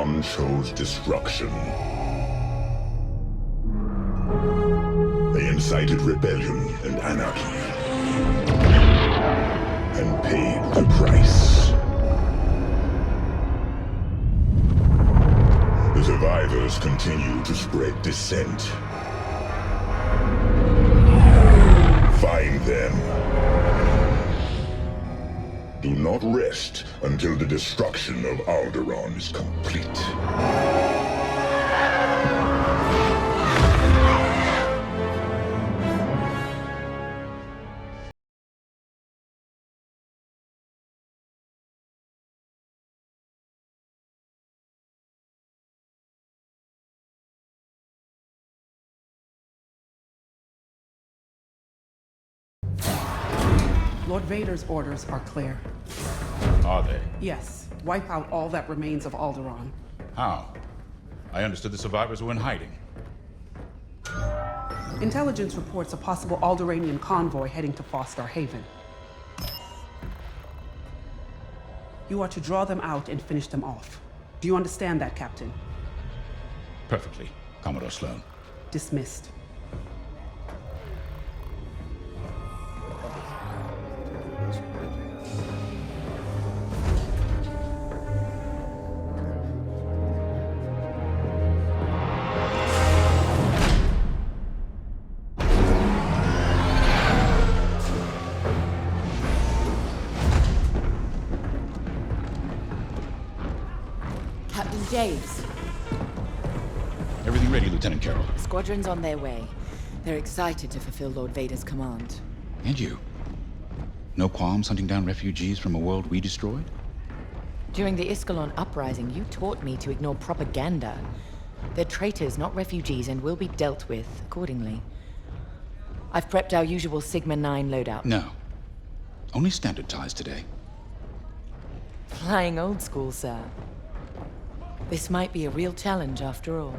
Alderaan chose destruction. They incited rebellion and anarchy, and paid the price. The survivors continue to spread dissent. Find them. Do not rest until the destruction of Alderaan is complete. Lord Vader's orders are clear. Are they? Yes, wipe out all that remains of Alderaan. How? I understood the survivors were in hiding. Intelligence reports a possible Alderaanian convoy heading to Star Haven. You are to draw them out and finish them off. Do you understand that, Captain? Perfectly, Commodore Sloan. Dismissed. James. Everything ready, Lieutenant Carroll. Squadron's on their way. They're excited to fulfill Lord Vader's command. And you? No qualms hunting down refugees from a world we destroyed? During the Iskalon uprising, you taught me to ignore propaganda. They're traitors, not refugees, and will be dealt with accordingly. I've prepped our usual Sigma-9 loadout. No. Only standard ties today. Flying old school, sir. This might be a real challenge after all.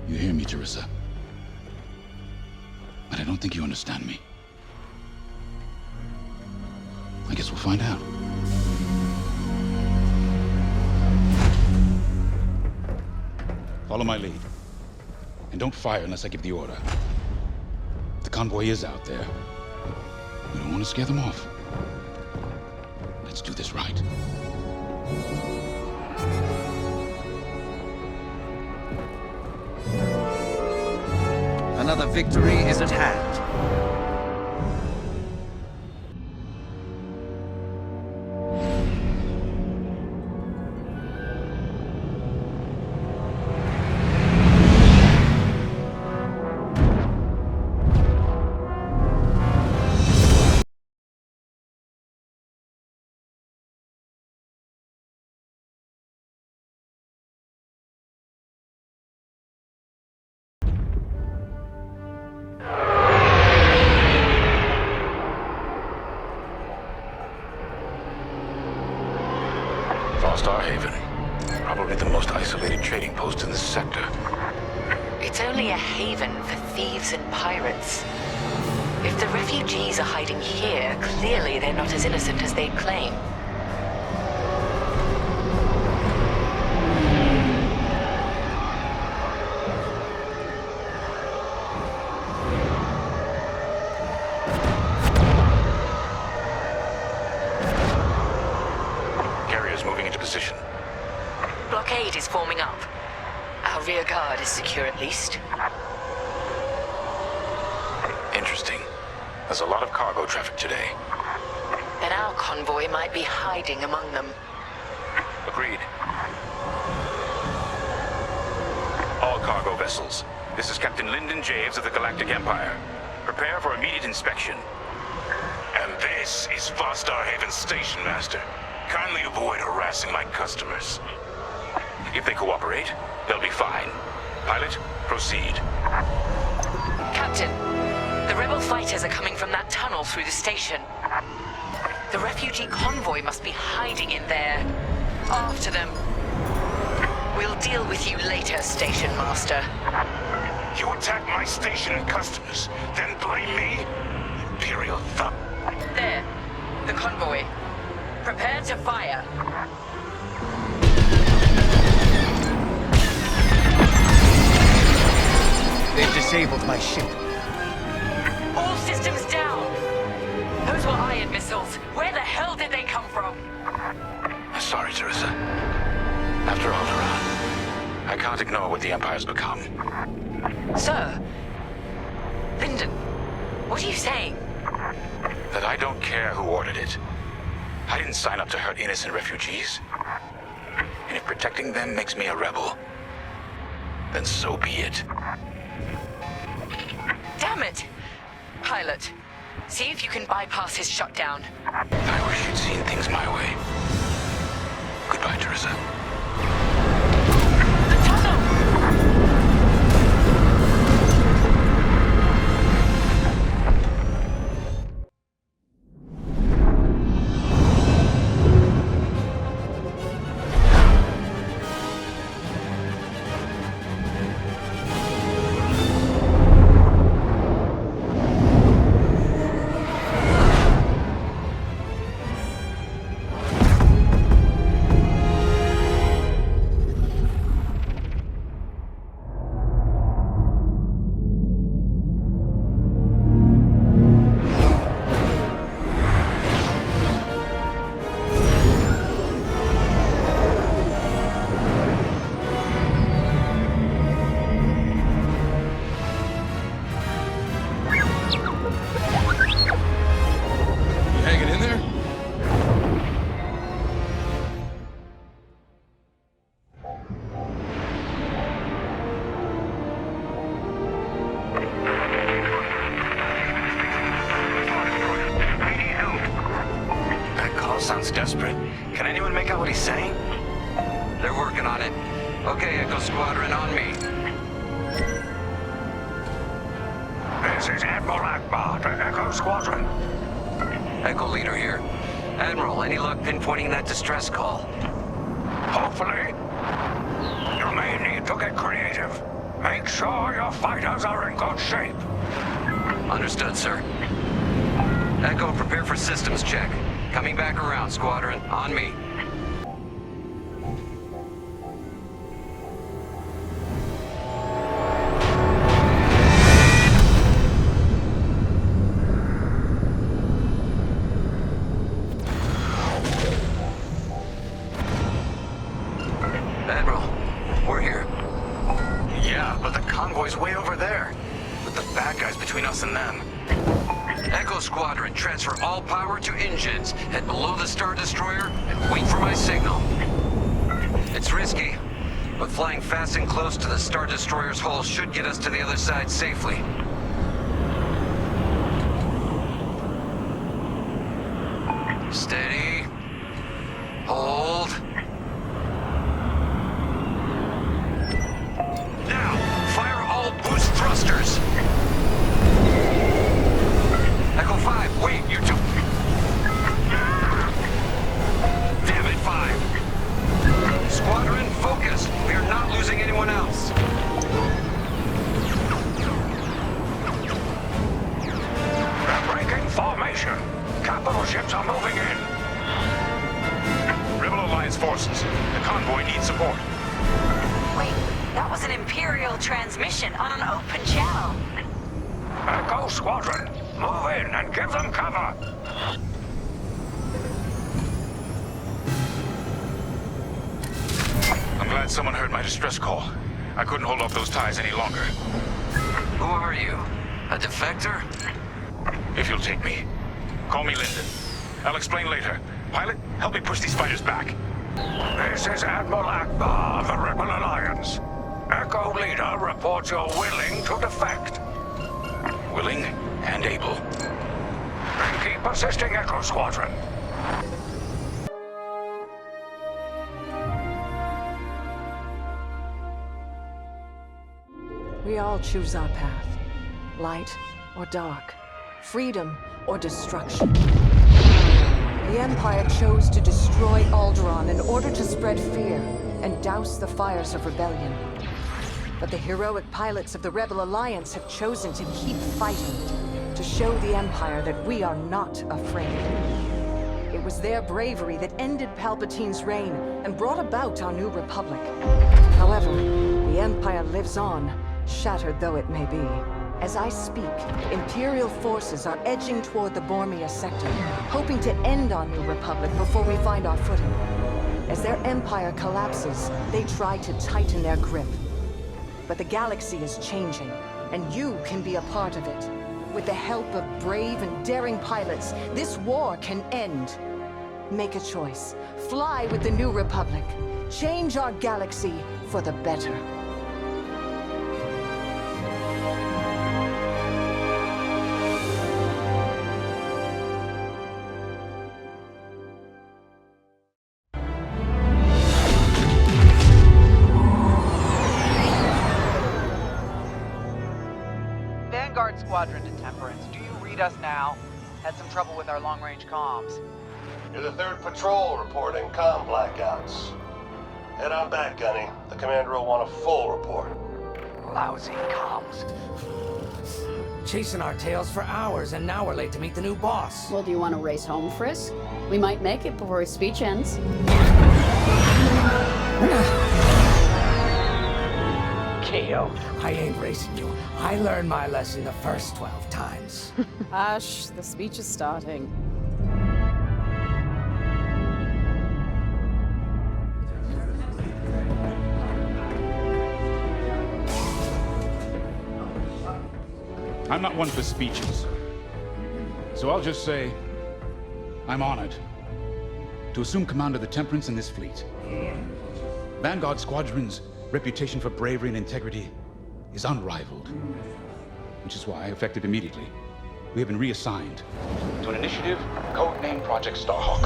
You hear me, Teresa? But I don't think you understand me. I guess we'll find out. Follow my lead. And don't fire unless I give the order. The convoy is out there. We don't want to scare them off. Let's do this right. Another victory is at hand. Star Haven. Probably the most isolated trading post in this sector. It's only a haven for thieves and pirates. If the refugees are hiding here, clearly they're not as innocent as they claim. Blockade is forming up. Our rear guard is secure at least. Interesting. There's a lot of cargo traffic today. Then our convoy might be hiding among them. Agreed. All cargo vessels. This is Captain Lyndon Javes of the Galactic Empire. Prepare for immediate inspection. And this is Star Haven Station Master. Kindly avoid harassing my customers. If they cooperate, they'll be fine. Pilot, proceed. Captain, the rebel fighters are coming from that tunnel through the station. The refugee convoy must be hiding in there. After them. We'll deal with you later, Station Master. You attack my station and customers, then blame me? Imperial thug. There. The convoy. Prepare to fire. They've disabled my ship. All systems down. Those were ion missiles. Where the hell did they come from? Sorry, Teresa. After Alderaan, I can't ignore what the Empire's become. Sir. Lyndon, what are you saying? That I don't care who ordered it. I didn't sign up to hurt innocent refugees. And if protecting them makes me a rebel, then so be it. Damn it! Pilot, see if you can bypass his shutdown. I wish you'd seen things my way. Goodbye, Teresa. The tunnel! Sounds desperate. Can anyone make out what he's saying? They're working on it. Okay, Echo Squadron, on me. This is Admiral Akbar to Echo Squadron. Echo Leader here. Admiral, any luck pinpointing that distress call? Hopefully. You may need to get creative. Make sure your fighters are in good shape. Understood, sir. Echo, prepare for systems check. Coming back around, Squadron. On me. Admiral, we're here. Yeah, but the convoy's way over there. With the bad guys between us and them. Echo Squadron, transfer all power to engines. Head below the Star Destroyer and wait for my signal. It's risky, but flying fast and close to the Star Destroyer's hull should get us to the other side safely. Steady. Hold. Now, fire all boost thrusters. Echo 5, wait, you two. Damn it, 5. Squadron, focus. We are not losing anyone else. They're breaking formation. Capital ships are moving in. Rebel Alliance forces. The convoy needs support. Wait, that was an Imperial transmission on an open channel. Echo Squadron, move in and give them cover. I'm glad someone heard my distress call. I couldn't hold off those ties any longer. Who are you? A defector? If you'll take me. Call me Lyndon. I'll explain later. Pilot, help me push these fighters back. This is Admiral Akbar of the Rebel Alliance. Echo Leader reports you're willing to defect. Willing and able. Then keep assisting Echo Squadron. We all choose our path. Light or dark. Freedom or destruction. The Empire chose to destroy Alderaan in order to spread fear and douse the fires of rebellion. But the heroic pilots of the Rebel Alliance have chosen to keep fighting, to to show the Empire that we are not afraid. It was their bravery that ended Palpatine's reign and brought about our new republic. However, the Empire lives on, shattered though it may be. As I speak, Imperial forces are edging toward the Bormia sector, hoping to end our new republic before we find our footing. As their empire collapses, they try to tighten their grip. But the galaxy is changing, and you can be a part of it. With the help of brave and daring pilots, this war can end. Make a choice. Fly with the new republic. Change our galaxy for the better. Vanguard Squadron to Temperance, do you read us now? Had some trouble with our long-range comms. You're the 3rd patrol reporting comm blackouts. Head on back, Gunny. The commander will want a full report. Lousy comms. Chasing our tails for hours, and now we're late to meet the new boss. Well, do you want to race home, Frisk? We might make it before his speech ends. Keo, I ain't racing you. I learned my lesson the first 12 times. Hush, the speech is starting. I'm not one for speeches. So I'll just say, I'm honored to assume command of the Temperance in this fleet. Vanguard Squadron's reputation for bravery and integrity is unrivaled, which is why, effective immediately, we have been reassigned to an initiative codenamed Project Starhawk.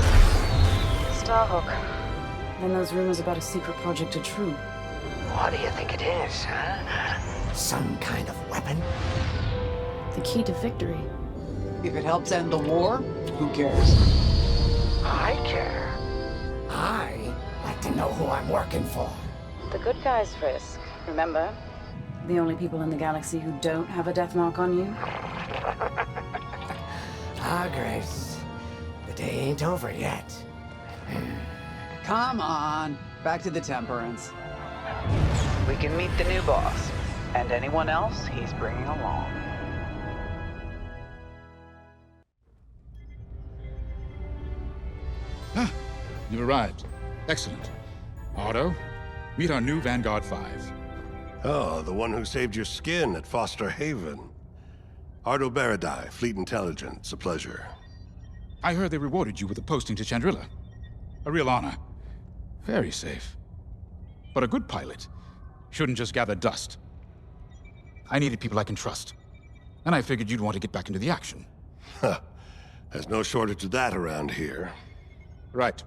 Starhawk. Then those rumors about a secret project are true. What do you think it is, huh? Some kind of weapon? The key to victory. If it helps end the war, who cares? I care. I like to know who I'm working for. The good guys, Frisk. Remember? The only people in the galaxy who don't have a death mark on you? Ah, Grace. The day ain't over yet. Come on, back to the Temperance. We can meet the new boss, and anyone else he's bringing along. Ah, you've arrived. Excellent. Otto, meet our new Vanguard 5. Oh, the one who saved your skin at Foster Haven. Ardo Baradai, Fleet Intelligence. A pleasure. I heard they rewarded you with a posting to Chandrila. A real honor. Very safe. But a good pilot shouldn't just gather dust. I needed people I can trust. And I figured you'd want to get back into the action. Huh. There's no shortage of that around here. Right.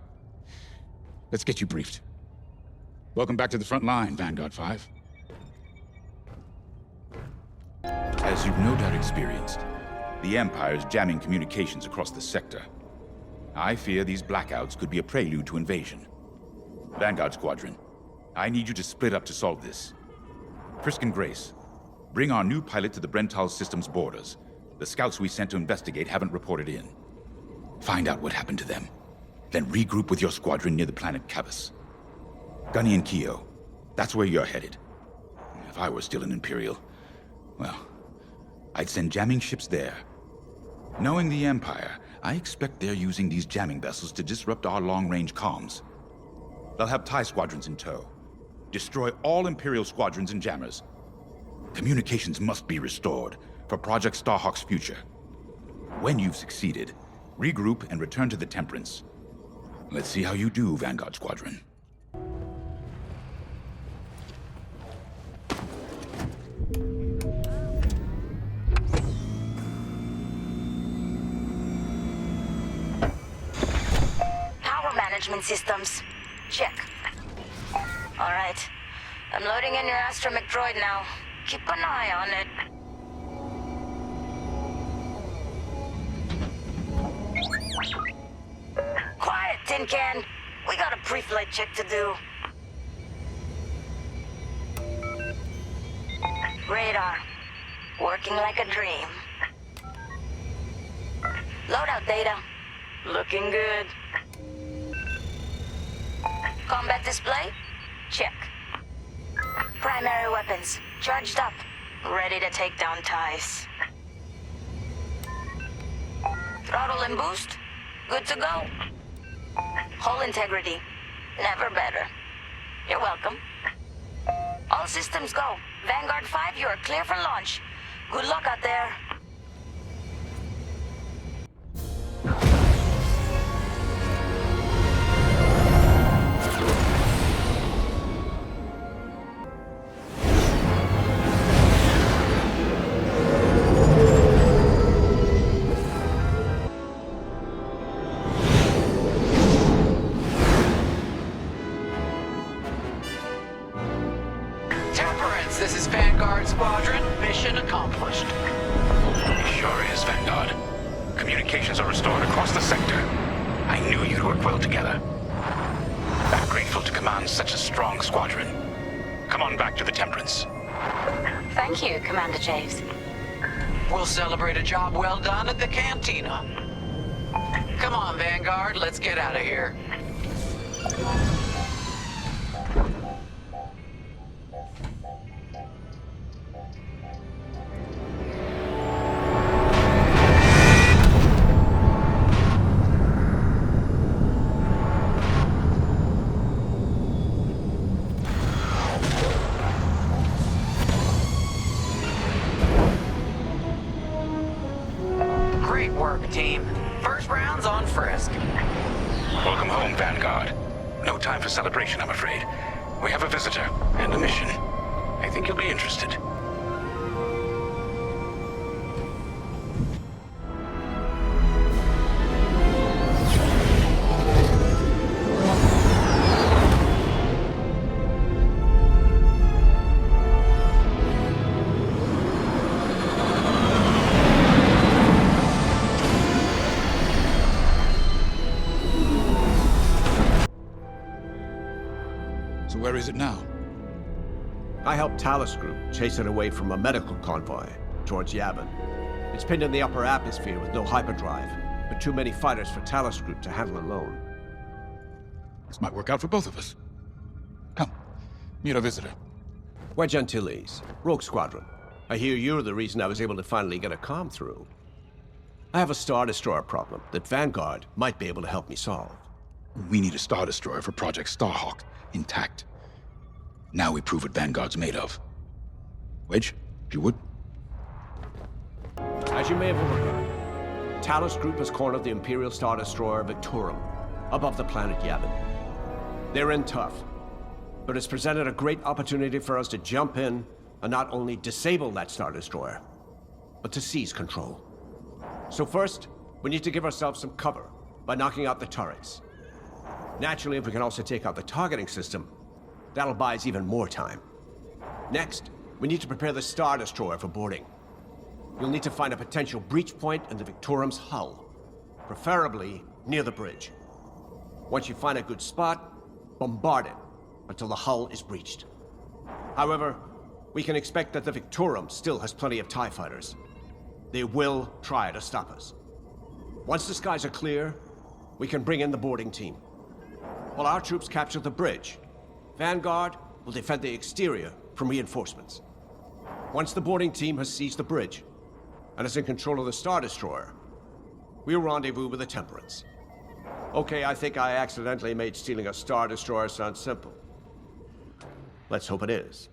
Let's get you briefed. Welcome back to the front line, Vanguard 5. As you've no doubt experienced, the Empire is jamming communications across the sector. I fear these blackouts could be a prelude to invasion. Vanguard Squadron, I need you to split up to solve this. Frisk and Grace, bring our new pilot to the Brental system's borders. The scouts we sent to investigate haven't reported in. Find out what happened to them. Then regroup with your squadron near the planet Cavus. Gunny and Keo, that's where you're headed. If I were still an Imperial, well, I'd send jamming ships there. Knowing the Empire, I expect they're using these jamming vessels to disrupt our long-range comms. They'll have TIE squadrons in tow. Destroy all Imperial squadrons and jammers. Communications must be restored for Project Starhawk's future. When you've succeeded, regroup and return to the Temperance. Let's see how you do, Vanguard Squadron. Power management systems. Check. All right. I'm loading in your astromech droid now. Keep an eye on it. Quiet, Tin Can. We got a pre-flight check to do. Radar. Working like a dream. Loadout data. Looking good. Combat display? Check. Primary weapons. Charged up. Ready to take down ties. Throttle and boost? Good to go. Hull integrity. Never better. You're welcome. All systems go. Vanguard 5, you are clear for launch. Good luck out there. This is Vanguard Squadron. Mission accomplished. It sure is, Vanguard. Communications are restored across the sector. I knew you'd work well together. I'm grateful to command such a strong squadron. Come on back to the Temperance. Thank you, Commander Javes. We'll celebrate a job well done at the cantina. Come on, Vanguard, let's get out of here. Great work, team. First round's on Frisk. Welcome home, Vanguard. No time for celebration, I'm afraid. We have a visitor and a mission. I think you'll be interested. So where is it now? I helped Talus Group chase it away from a medical convoy towards Yavin. It's pinned in the upper atmosphere with no hyperdrive, but too many fighters for Talus Group to handle alone. This might work out for both of us. Come, meet our visitor. We're Gentiles, Rogue Squadron. I hear you're the reason I was able to finally get a comm through. I have a Star Destroyer problem that Vanguard might be able to help me solve. We need a Star Destroyer for Project Starhawk, intact. Now we prove what Vanguard's made of. Wedge, if you would. As you may have overheard, Talus Group has cornered the Imperial Star Destroyer Victorum above the planet Yavin. They're in tough, but it's presented a great opportunity for us to jump in and not only disable that Star Destroyer, but to seize control. So first, we need to give ourselves some cover by knocking out the turrets. Naturally, if we can also take out the targeting system, that'll buy us even more time. Next, we need to prepare the Star Destroyer for boarding. You'll need to find a potential breach point in the Victorum's hull, preferably near the bridge. Once you find a good spot, bombard it until the hull is breached. However, we can expect that the Victorum still has plenty of TIE fighters. They will try to stop us. Once the skies are clear, we can bring in the boarding team. While our troops capture the bridge, Vanguard will defend the exterior from reinforcements. Once the boarding team has seized the bridge and is in control of the Star Destroyer, we'll rendezvous with the Temperance. Okay, I think I accidentally made stealing a Star Destroyer sound simple. Let's hope it is.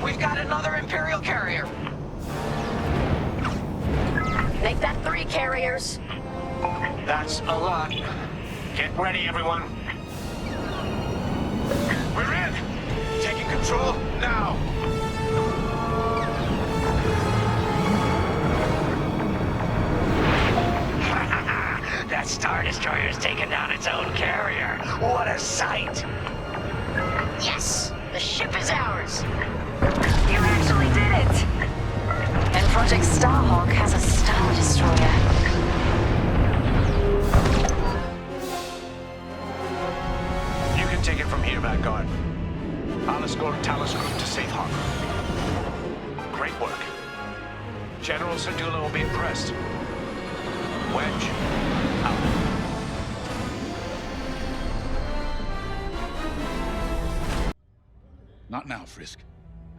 We've got another Imperial carrier. Make that 3 carriers. That's a lot. Get ready, everyone. We're in! Taking control now! That Star Star Destroyer's taken down its own carrier. What a sight! Yes! The ship is ours! You actually did it! And Project Starhawk has a Star Destroyer. You can take it from here, Vanguard. I'll escort Talos Group to safe harbor. Great work. General Syndulla will be impressed. Wedge, out. Not now, Frisk.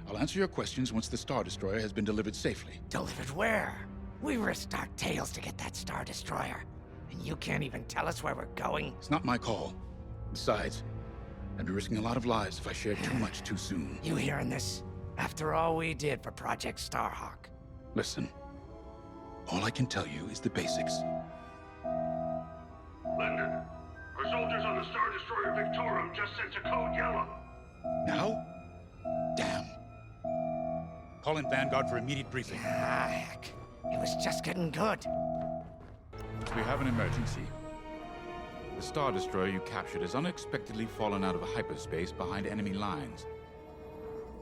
I'll answer your questions once the Star Destroyer has been delivered safely. Delivered where? We risked our tails to get that Star Destroyer. And you can't even tell us where we're going? It's not my call. Besides, I'd be risking a lot of lives if I shared too much too soon. You hearing this? After all we did for Project Starhawk. Listen, all I can tell you is the basics. London, our soldiers on the Star Destroyer Victorum just sent a code yellow. Now? Damn. Call in Vanguard for immediate briefing. Ah, heck. It was just getting good. We have an emergency. The Star Destroyer you captured has unexpectedly fallen out of hyperspace behind enemy lines.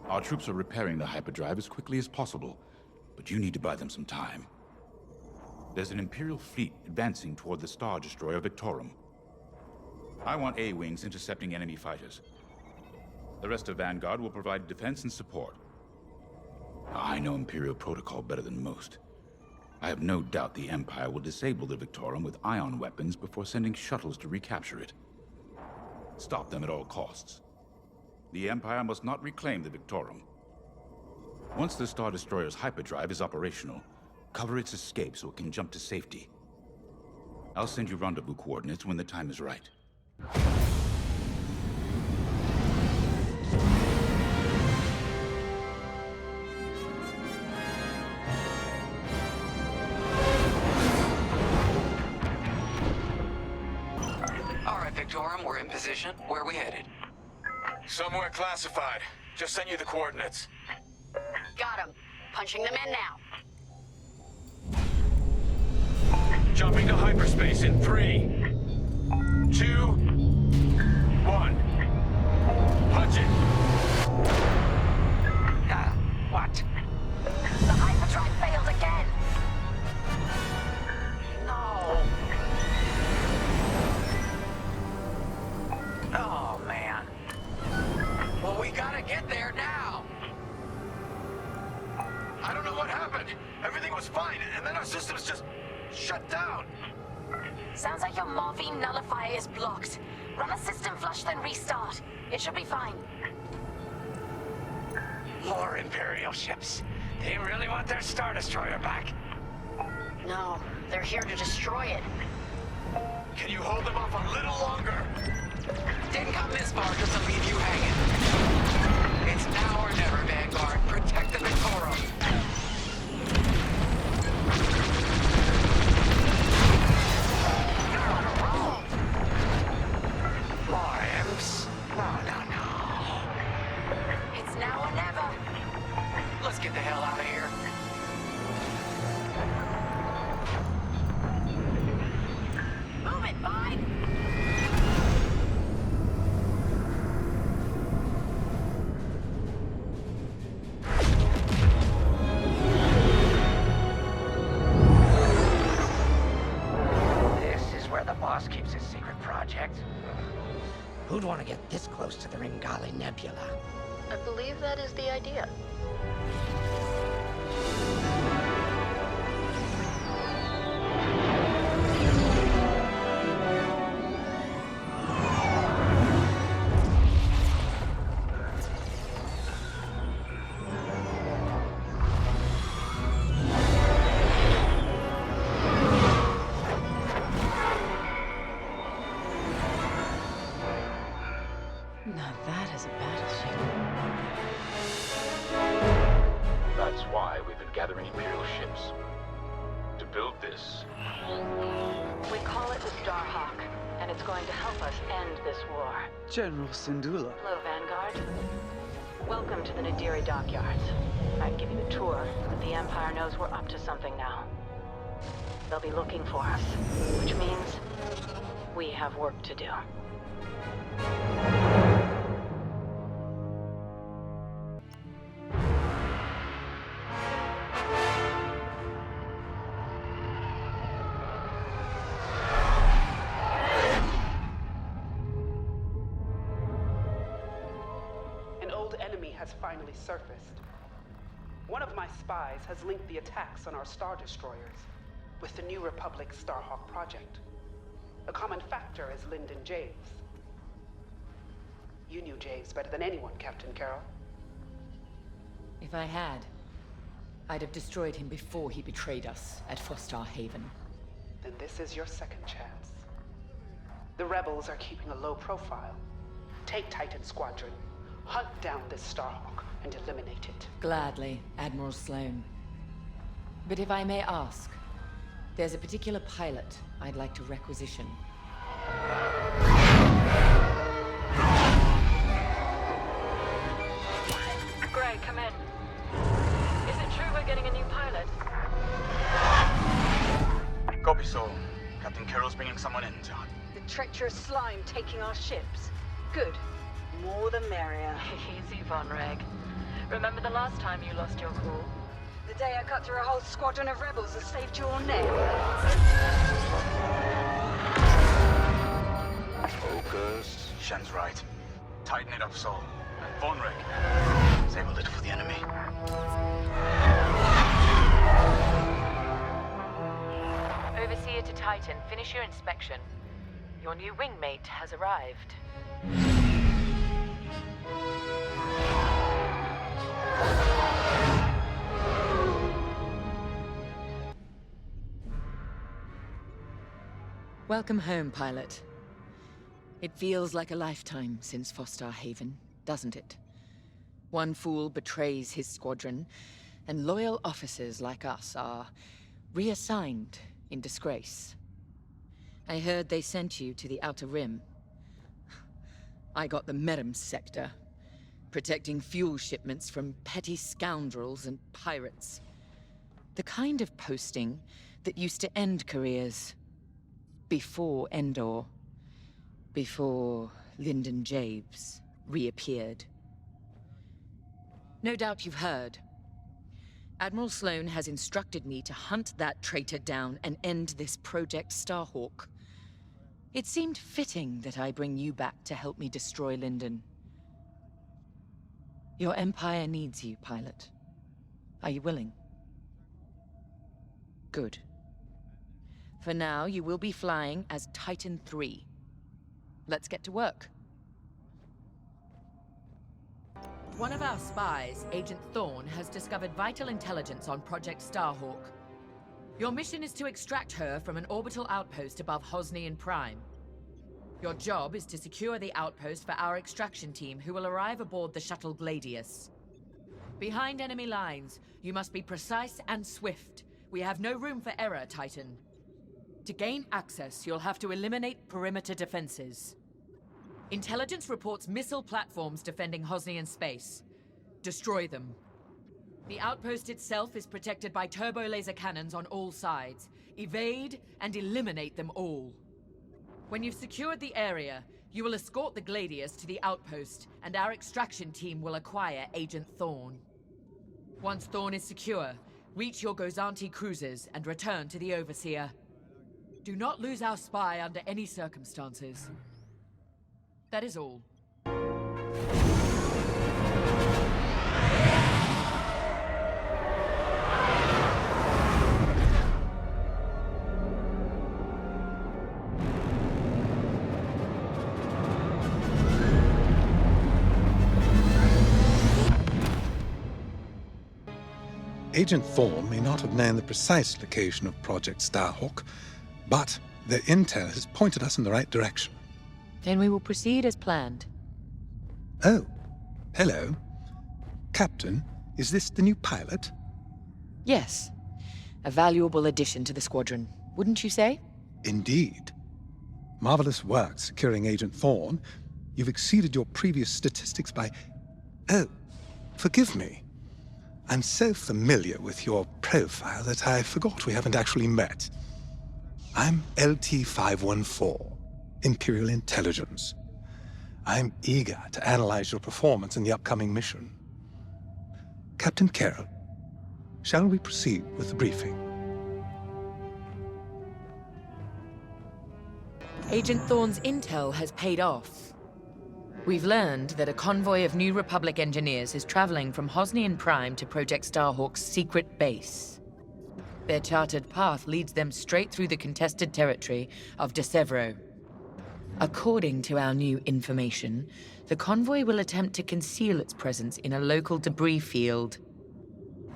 Our troops are repairing the hyperdrive as quickly as possible, but you need to buy them some time. There's an Imperial fleet advancing toward the Star Destroyer Victorum. I want A-wings intercepting enemy fighters. The rest of Vanguard will provide defense and support. I know Imperial protocol better than most. I have no doubt the Empire will disable the Victorum with ion weapons before sending shuttles to recapture it. Stop them at all costs. The Empire must not reclaim the Victorum. Once the Star Destroyer's hyperdrive is operational, cover its escape so it can jump to safety. I'll send you rendezvous coordinates when the time is right. Victorum, we're in position. Where are we headed? Somewhere classified. Just sent you the coordinates. Got him. Punching them in now. Jumping to hyperspace in 3, 2, 1. Punch it! What? The hyperdrive failed again. No. Oh, man. Well, we gotta get there now. I don't know what happened. Everything was fine, and then our systems just shut down. Sounds like your morphine nullifier is blocked. Run a system flush, then restart. It should be fine. More Imperial ships. They really want their Star Destroyer back. No, they're here to destroy it. Can you hold them off a little longer? Didn't come this far just to leave you hanging. It's now or never, Vanguard. Protect the Victorum. You're on a roll. More imps. No. It's now or never. Let's get the hell out of here. Move it, Vine. Keeps his secret project. Who'd want to get this close to the Ringali Nebula? I believe that is the idea. Now that is a battleship. That's why we've been gathering Imperial ships. To build this. We call it the Starhawk, and it's going to help us end this war. General Syndulla. Hello, Vanguard. Welcome to the Nadiri dockyards. I'd give you the tour, but the Empire knows we're up to something now. They'll be looking for us, which means we have work to do. An old enemy has finally surfaced. One of my spies has linked the attacks on our Star Destroyers with the New Republic Starhawk project. A common factor is Lyndon Javes. You knew Javes better than anyone, Captain Carroll. If I had, I'd have destroyed him before he betrayed us at Star Haven. Then this is your second chance. The rebels are keeping a low profile. Take Titan Squadron, hunt down this Starhawk, and eliminate it. Gladly, Admiral Sloane. But if I may ask, there's a particular pilot I'd like to requisition. Gray, come in. Is it true we're getting a new pilot? Copy, Saul. Captain Carroll's bringing someone in to hunt. The treacherous slime taking our ships. Good. More the merrier. Easy, Von Reg. Remember the last time you lost your cool? The day I cut through a whole squadron of rebels and saved your neck. Focus. Shen's right. Tighten it up, Saul. And Von Reg, save a little for the enemy. Overseer to Titan, finish your inspection. Your new wingmate has arrived. Welcome home, pilot. It feels like a lifetime since Star Haven, doesn't it? One fool betrays his squadron, and loyal officers like us are reassigned in disgrace. I heard they sent you to the Outer Rim. I got the Merim sector, protecting fuel shipments from petty scoundrels and pirates. The kind of posting that used to end careers. Before Endor. Before Lyndon Javes reappeared. No doubt you've heard. Admiral Sloane has instructed me to hunt that traitor down and end this Project Starhawk. It seemed fitting that I bring you back to help me destroy Lyndon. Your Empire needs you, pilot. Are you willing? Good. For now, you will be flying as Titan 3. Let's get to work. One of our spies, Agent Thorne, has discovered vital intelligence on Project Starhawk. Your mission is to extract her from an orbital outpost above Hosnian Prime. Your job is to secure the outpost for our extraction team, who will arrive aboard the shuttle Gladius. Behind enemy lines, you must be precise and swift. We have no room for error, Titan. To gain access, you'll have to eliminate perimeter defenses. Intelligence reports missile platforms defending Hosnian space. Destroy them. The outpost itself is protected by turbo laser cannons on all sides. Evade and eliminate them all. When you've secured the area, you will escort the Gladius to the outpost, and our extraction team will acquire Agent Thorne. Once Thorne is secure, reach your Gozanti cruisers and return to the Overseer. Do not lose our spy under any circumstances. That is all. Agent Thorne may not have known the precise location of Project Starhawk, but their intel has pointed us in the right direction. Then we will proceed as planned. Oh, hello. Captain, is this the new pilot? Yes. A valuable addition to the squadron, wouldn't you say? Indeed. Marvelous work securing Agent Thorne. You've exceeded your previous statistics by... Oh, forgive me. I'm so familiar with your profile that I forgot we haven't actually met. I'm LT-514, Imperial Intelligence. I'm eager to analyze your performance in the upcoming mission. Captain Carroll, shall we proceed with the briefing? Agent Thorne's intel has paid off. We've learned that a convoy of New Republic engineers is traveling from Hosnian Prime to Project Starhawk's secret base. Their charted path leads them straight through the contested territory of Desevro. According to our new information, the convoy will attempt to conceal its presence in a local debris field.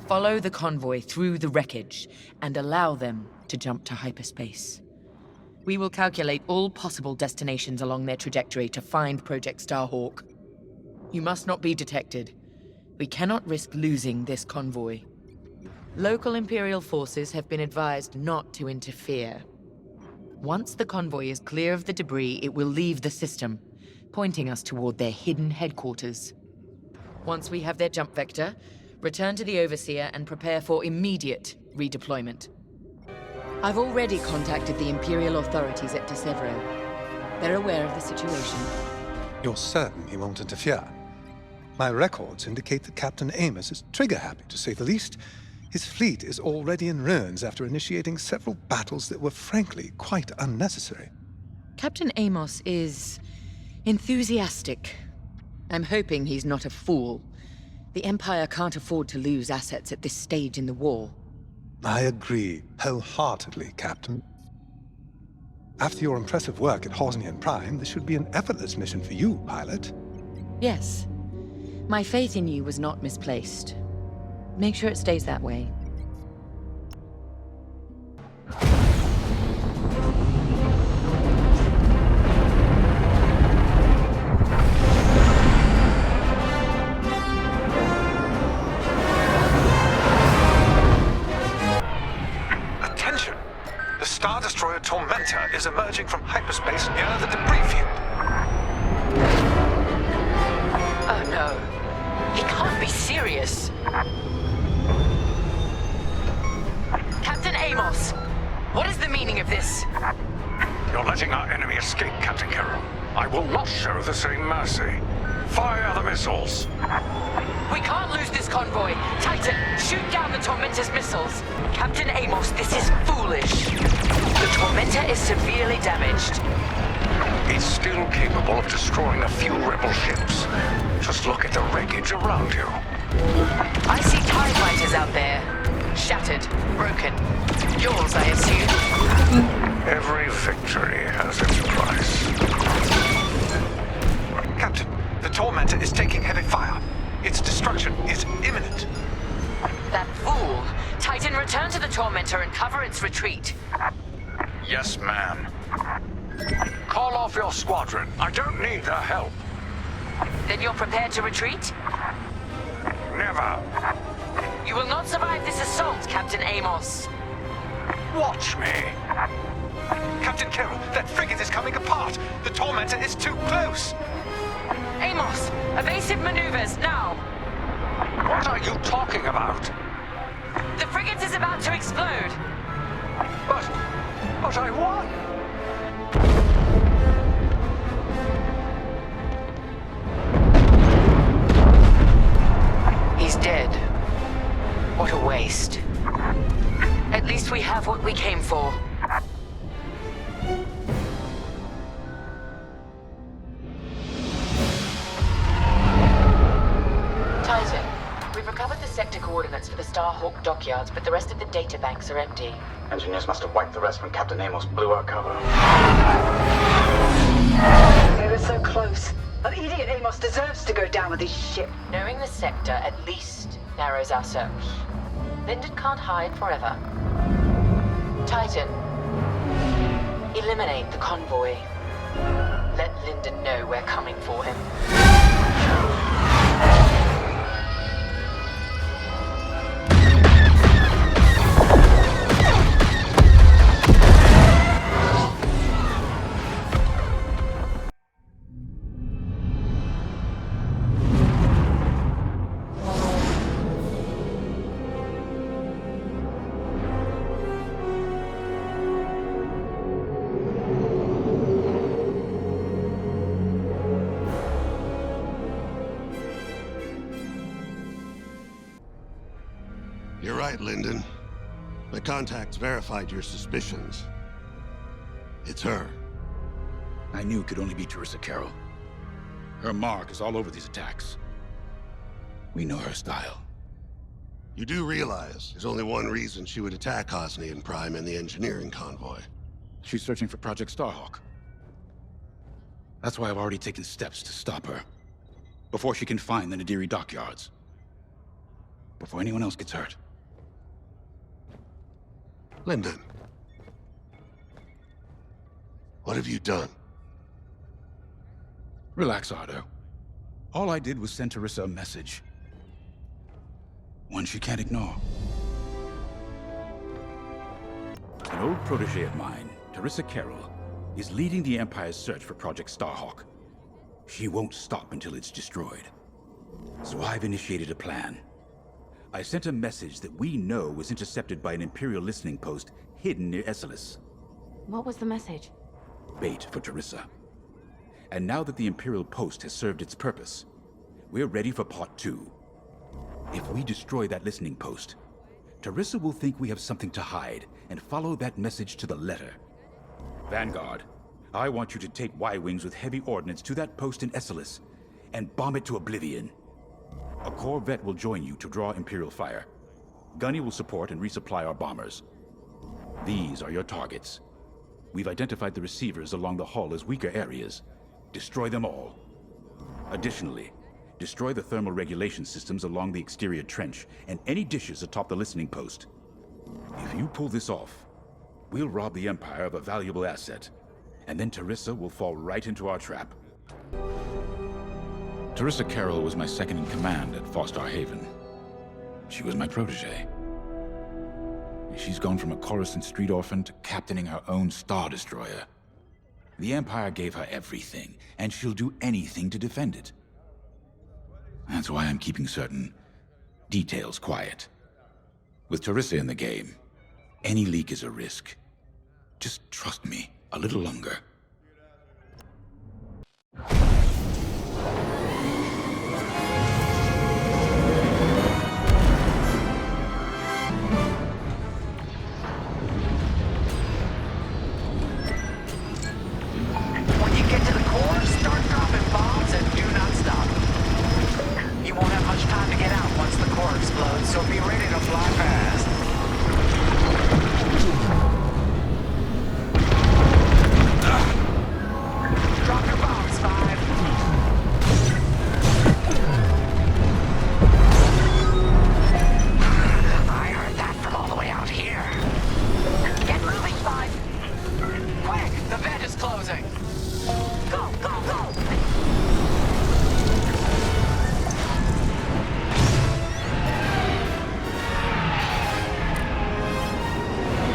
Follow the convoy through the wreckage and allow them to jump to hyperspace. We will calculate all possible destinations along their trajectory to find Project Starhawk. You must not be detected. We cannot risk losing this convoy. Local Imperial forces have been advised not to interfere. Once the convoy is clear of the debris, it will leave the system, pointing us toward their hidden headquarters. Once we have their jump vector, return to the Overseer and prepare for immediate redeployment. I've already contacted the Imperial authorities at Desevro. They're aware of the situation. You're certain he won't interfere? My records indicate that Captain Amos is trigger-happy, to say the least. His fleet is already in ruins after initiating several battles that were frankly quite unnecessary. Captain Amos is enthusiastic. I'm hoping he's not a fool. The Empire can't afford to lose assets at this stage in the war. I agree wholeheartedly, Captain. After your impressive work at Hosnian Prime, this should be an effortless mission for you, pilot. Yes. My faith in you was not misplaced. Make sure it stays that way. Attention! The Star Destroyer Tormentor is emerging from hyperspace near the debris field. Oh no. He can't be serious. Captain Amos, what is the meaning of this? You're letting our enemy escape, Captain Carroll. I will not show the same mercy. Fire the missiles. We can't lose this convoy. Titan, shoot down the Tormentor's missiles. Captain Amos, this is foolish. The Tormentor is severely damaged. It's still capable of destroying a few rebel ships. Just look at the wreckage around you. I see TIE fighters out there. Shattered, broken. Yours, I assume. Every victory has its price. Captain, the Tormentor is taking heavy fire. Its destruction is imminent. That fool! Titan, return to the Tormentor and cover its retreat. Yes, ma'am. Call off your squadron. I don't need their help. Then you're prepared to retreat? Never. You will not survive this assault, Captain Amos. Watch me. Captain Carroll, that frigate is coming apart. The Tormentor is too close. Amos, evasive maneuvers, now. What are you talking about? The frigate is about to explode. But I won. He's dead. What a waste. At least we have what we came for. Titan, we've recovered the sector coordinates for the Starhawk dockyards, but the rest of the data banks are empty. Engineers must have wiped the rest when Captain Amos blew our cover. We were so close. That idiot Amos deserves to go down with his ship. Knowing the sector at least narrows our search. Lyndon can't hide forever. Titan, eliminate the convoy. Let Lyndon know we're coming for him. right, Lyndon. My contacts verified your suspicions. It's her. I knew it could only be Teresa Carroll. Her mark is all over these attacks. We know her style. You do realize there's only one reason she would attack Osnian Prime and the engineering convoy. She's searching for Project Starhawk. That's why I've already taken steps to stop her. Before she can find the Nadiri dockyards. Before anyone else gets hurt. Lyndon. What have you done? Relax, Ardo. All I did was send Teresa a message. One she can't ignore. An old protege of mine, Teresa Carroll, is leading the Empire's search for Project Starhawk. She won't stop until it's destroyed. So I've initiated a plan. I sent a message that we know was intercepted by an Imperial listening post hidden near Esselis. What was the message? Bait for Teresa. And now that the Imperial post has served its purpose, we're ready for Part 2. If we destroy that listening post, Teresa will think we have something to hide and follow that message to the letter. Vanguard, I want you to take Y-Wings with heavy ordnance to that post in Esselis and bomb it to oblivion. A corvette will join you to draw Imperial fire. Gunny will support and resupply our bombers. These are your targets. We've identified the receivers along the hull as weaker areas. Destroy them all. Additionally, destroy the thermal regulation systems along the exterior trench and any dishes atop the listening post. If you pull this off, we'll rob the Empire of a valuable asset, and then Teresa will fall right into our trap. Teresa Carroll was my second in command at Fostar Haven. She was my protege. She's gone from a Coruscant street orphan to captaining her own Star Destroyer. The Empire gave her everything, and she'll do anything to defend it. That's why I'm keeping certain details quiet. With Teresa in the game, any leak is a risk. Just trust me a little longer. When you get to the core, start dropping bombs and do not stop. You won't have much time to get out once the core explodes, so be ready to fly fast. Drop your bombs, 5. I heard that from all the way out here. Get moving, 5. Quick, the vent is closing. Go, go, go!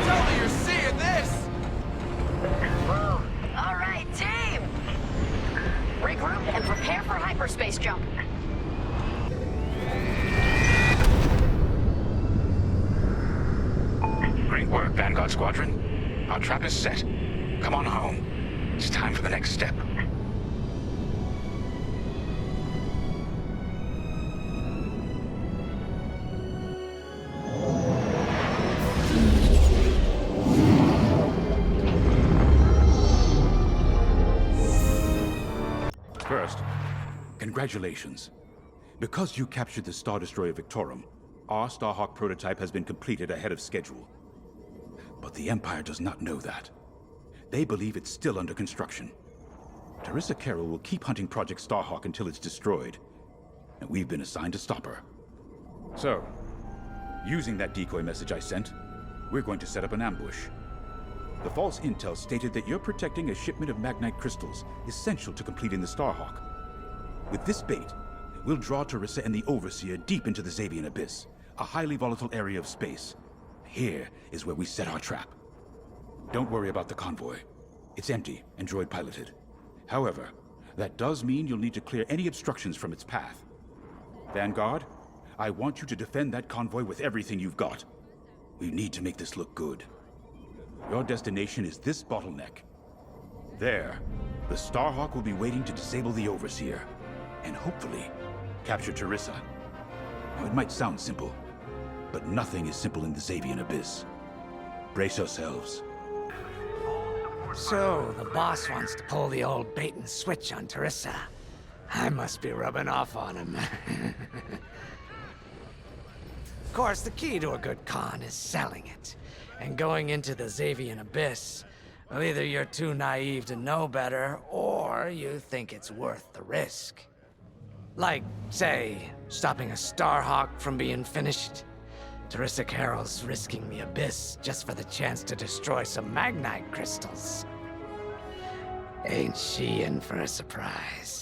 Tell me you're seeing this! Woo! All right, team! Regroup and prepare for hyperspace jump. Great work, Vanguard Squadron. Our trap is set. Come on home. It's time for the next step. First, congratulations. Because you captured the Star Destroyer Victorum, our Starhawk prototype has been completed ahead of schedule. But the Empire does not know that. They believe it's still under construction. Teresa Carroll will keep hunting Project Starhawk until it's destroyed, and we've been assigned to stop her. So, using that decoy message I sent, we're going to set up an ambush. The false intel stated that you're protecting a shipment of magnite crystals, essential to completing the Starhawk. With this bait, we'll draw Teresa and the Overseer deep into the Xavian Abyss, a highly volatile area of space. Here is where we set our trap. Don't worry about the convoy. It's empty and droid-piloted. However, that does mean you'll need to clear any obstructions from its path. Vanguard, I want you to defend that convoy with everything you've got. We need to make this look good. Your destination is this bottleneck. There, the Starhawk will be waiting to disable the Overseer, and hopefully, capture Teresa. Now, it might sound simple, But nothing is simple in the Xavian Abyss. Brace yourselves. So, the boss wants to pull the old bait and switch on Teresa. I must be rubbing off on him. Of course, the key to a good con is selling it. And going into the Xavian Abyss, well, either you're too naive to know better, or you think it's worth the risk. Like, say, stopping a Starhawk from being finished. Teresa Carroll's risking the Abyss just for the chance to destroy some Magnite crystals. Ain't she in for a surprise?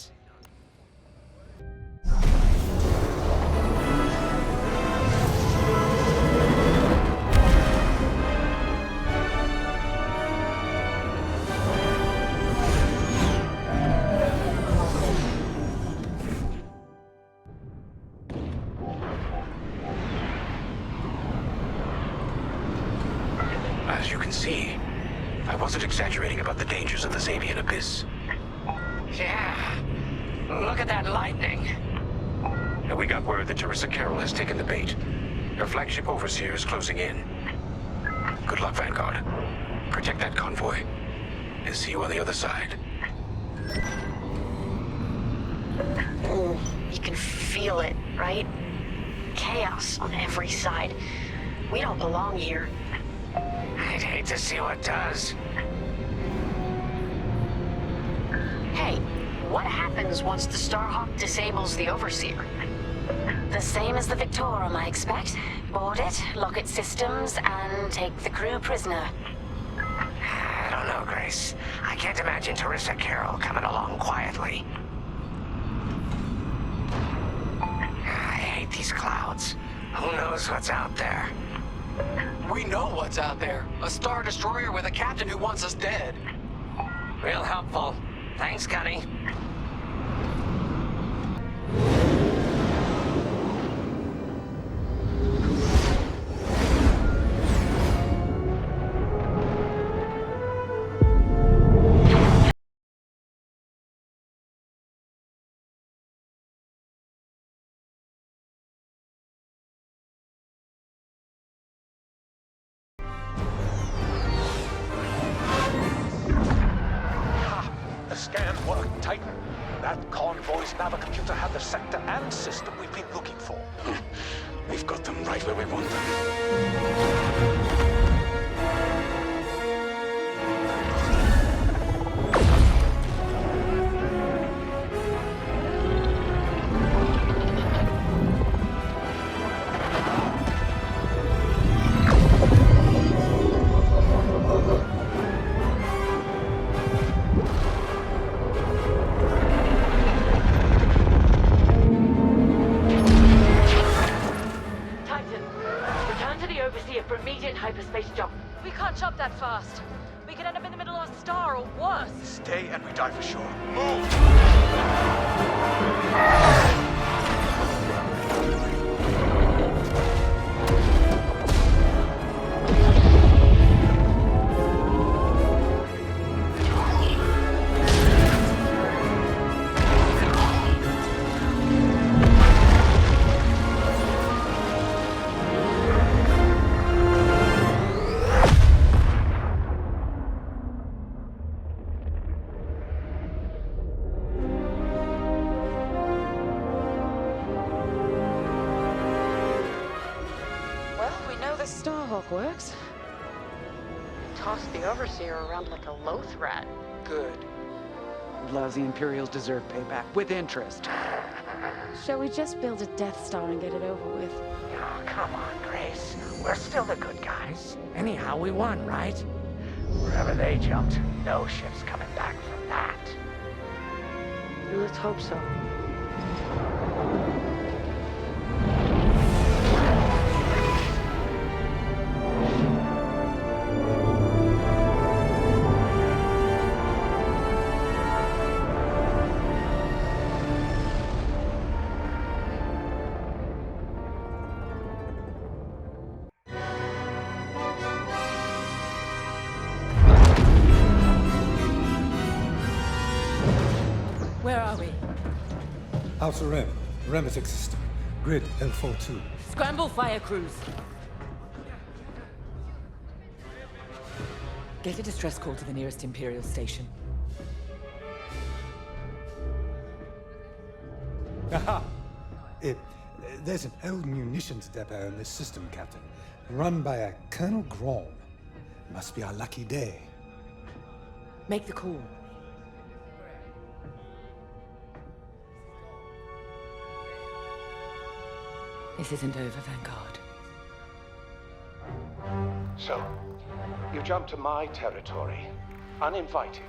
As you can see, I wasn't exaggerating about the dangers of the Xavian Abyss. Yeah. Look at that lightning. And we got word that Teresa Carroll has taken the bait. Her flagship overseer is closing in. Good luck, Vanguard. Protect that convoy. And see you on the other side. You can feel it, right? Chaos on every side. We don't belong here. I'd hate to see what does. Hey, what happens once the Starhawk disables the Overseer? The same as the Victorum, I expect. Board it, lock its systems, and take the crew prisoner. I don't know, Grace. I can't imagine Teresa Carroll coming along quietly. I hate these clouds. Who knows what's out there? We know what's out there. A Star Destroyer with a captain who wants us dead. Real helpful. Thanks, Gunny. The scan worked, Titan. That convoy's navicomputer had the sector and system we've been looking for. We've got them right where we want them. We can't jump that fast. We could end up in the middle of a star or worse. Stay and we die for sure. Move! Starhawk works. Toss the Overseer around like a loath rat. Good. Lousy Imperials deserve payback, with interest. Shall we just build a Death Star and get it over with? Oh, come on, Grace. We're still the good guys. Anyhow, we won, right? Wherever they jumped, no ship's coming back from that. Let's hope so. Alpha Rim, Remetic system. Grid L42. Scramble fire crews. Get a distress call to the nearest Imperial station. Aha! There's an old munitions depot in this system, Captain. Run by a Colonel Grom. Must be our lucky day. Make the call. This isn't over, Vanguard. So, you jump to my territory, uninvited,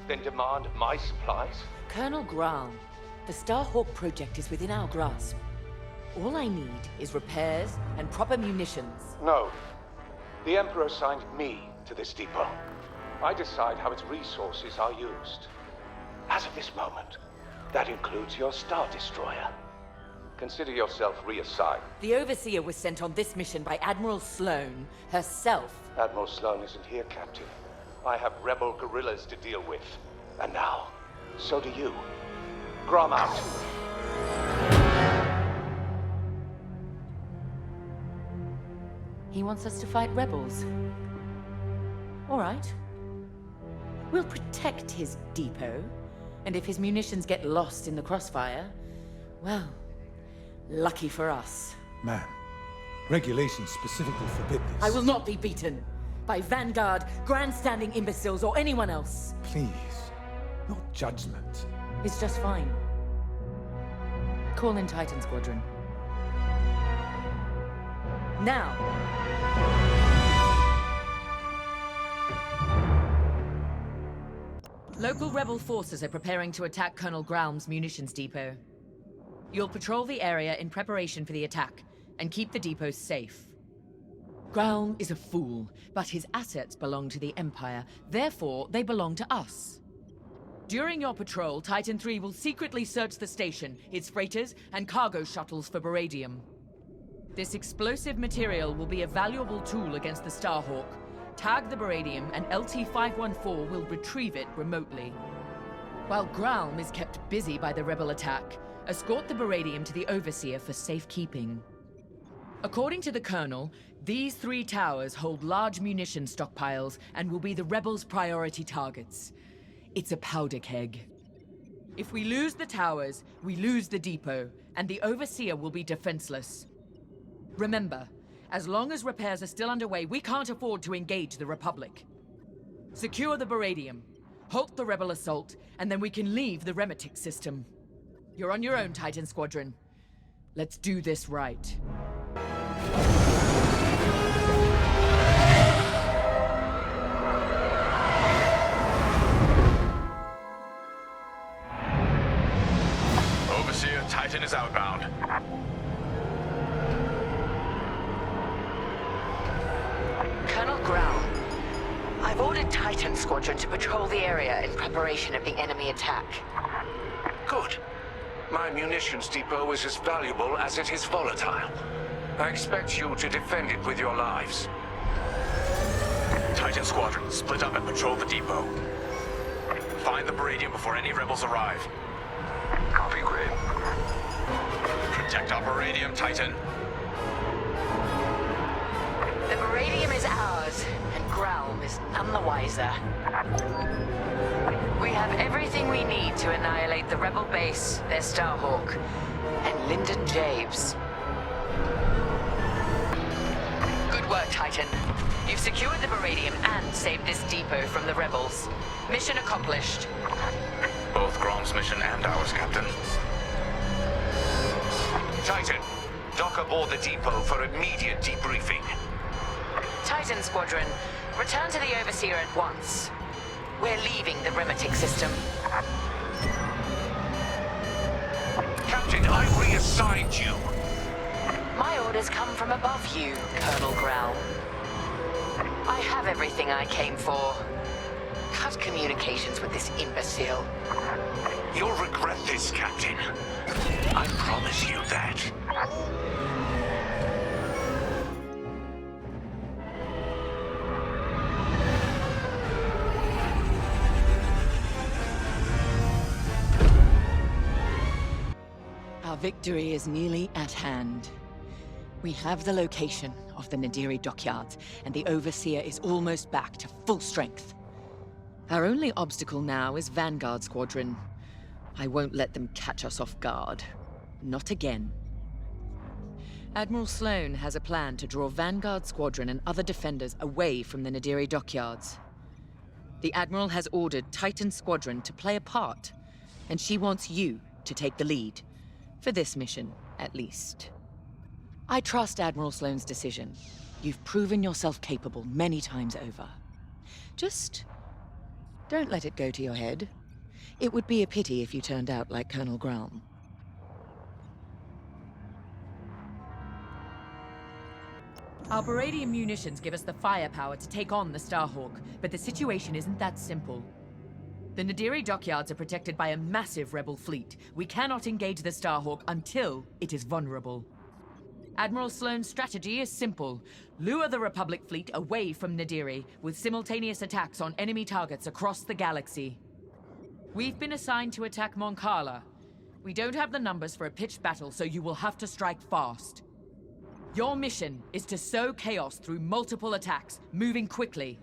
then demand my supplies? Colonel Graham, the Starhawk project is within our grasp. All I need is repairs and proper munitions. No. The Emperor assigned me to this depot. I decide how its resources are used. As of this moment, that includes your Star Destroyer. Consider yourself reassigned. The Overseer was sent on this mission by Admiral Sloane herself. Admiral Sloane isn't here, Captain. I have rebel guerrillas to deal with. And now, so do you. Grom out. He wants us to fight rebels. All right. We'll protect his depot, and if his munitions get lost in the crossfire, well, lucky for us. Man, regulations specifically forbid this. I will not be beaten by Vanguard, grandstanding imbeciles, or anyone else. Please, no judgment. It's just fine. Call in Titan Squadron. Now! Local rebel forces are preparing to attack Colonel Graum's munitions depot. You'll patrol the area in preparation for the attack, and keep the depot safe. Graum is a fool, but his assets belong to the Empire, therefore they belong to us. During your patrol, Titan 3 will secretly search the station, its freighters, and cargo shuttles for beradium. This explosive material will be a valuable tool against the Starhawk. Tag the beradium, and LT-514 will retrieve it remotely. While Graum is kept busy by the rebel attack, escort the beradium to the Overseer for safekeeping. According to the Colonel, these 3 towers hold large munition stockpiles and will be the rebels' priority targets. It's a powder keg. If we lose the towers, we lose the depot, and the Overseer will be defenseless. Remember, as long as repairs are still underway, we can't afford to engage the Republic. Secure the beradium, halt the rebel assault, and then we can leave the Remetic system. You're on your own, Titan Squadron. Let's do this right. Overseer, Titan is outbound. Colonel Graum, I've ordered Titan Squadron to patrol the area in preparation of the enemy attack. Good. My munitions depot is as valuable as it is volatile. I expect you to defend it with your lives. Titan Squadron, split up and patrol the depot. Find the beradium before any rebels arrive. Copy, Grid. Protect our beradium, Titan. The beradium is ours, and Graum is none the wiser. We have everything we need to annihilate the rebel base, their Starhawk, and Lyndon James. Good work, Titan. You've secured the beradium and saved this depot from the rebels. Mission accomplished. Both Graum's mission and ours, Captain. Titan, dock aboard the depot for immediate debriefing. Titan Squadron, return to the Overseer at once. We're leaving the Remetic system. Captain, I reassigned you. My orders come from above you, Colonel Graum. I have everything I came for. Cut communications with this imbecile. You'll regret this, Captain. I promise you that. Our victory is nearly at hand. We have the location of the Nadiri dockyards, and the Overseer is almost back to full strength. Our only obstacle now is Vanguard Squadron. I won't let them catch us off guard. Not again. Admiral Sloane has a plan to draw Vanguard Squadron and other defenders away from the Nadiri dockyards. The Admiral has ordered Titan Squadron to play a part, and she wants you to take the lead. For this mission, at least. I trust Admiral Sloane's decision. You've proven yourself capable many times over. Just don't let it go to your head. It would be a pity if you turned out like Colonel Graham. Our Baradian munitions give us the firepower to take on the Starhawk, but the situation isn't that simple. The Nadiri dockyards are protected by a massive rebel fleet. We cannot engage the Starhawk until it is vulnerable. Admiral Sloane's strategy is simple. Lure the Republic fleet away from Nadiri, with simultaneous attacks on enemy targets across the galaxy. We've been assigned to attack Mon Cala. We don't have the numbers for a pitched battle, so you will have to strike fast. Your mission is to sow chaos through multiple attacks, moving quickly.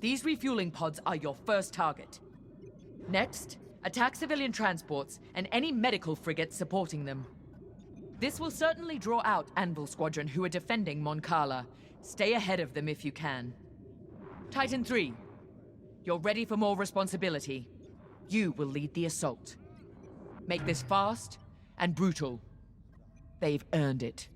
These refueling pods are your first target. Next, attack civilian transports and any medical frigates supporting them. This will certainly draw out Anvil Squadron, who are defending Mon Cala. Stay ahead of them if you can. Titan 3, you're ready for more responsibility. You will lead the assault. Make this fast and brutal. They've earned it.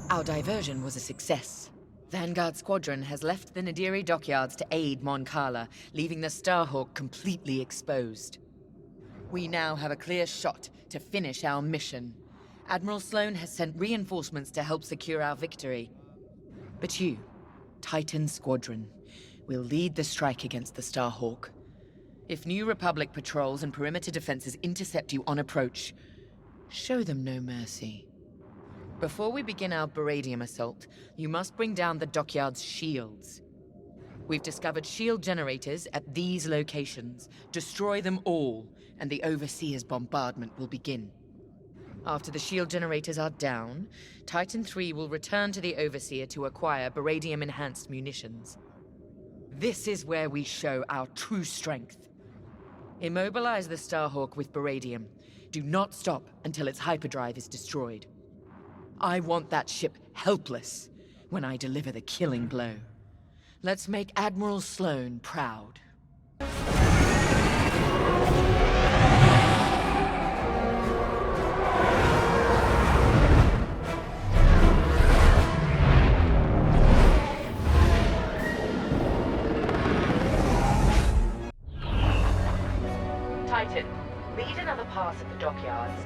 Our diversion was a success. Vanguard Squadron has left the Nadiri dockyards to aid Mon Cala, leaving the Starhawk completely exposed. We now have a clear shot to finish our mission. Admiral Sloane has sent reinforcements to help secure our victory. But you, Titan Squadron, will lead the strike against the Starhawk. If New Republic patrols and perimeter defenses intercept you on approach, show them no mercy. Before we begin our Baradium assault, you must bring down the dockyard's shields. We've discovered shield generators at these locations. Destroy them all, and the Overseer's bombardment will begin. After the shield generators are down, Titan 3 will return to the Overseer to acquire Baradium-enhanced munitions. This is where we show our true strength. Immobilize the Starhawk with Baradium. Do not stop until its hyperdrive is destroyed. I want that ship helpless when I deliver the killing blow. Let's make Admiral Sloane proud. Titan, lead another pass at the dockyards.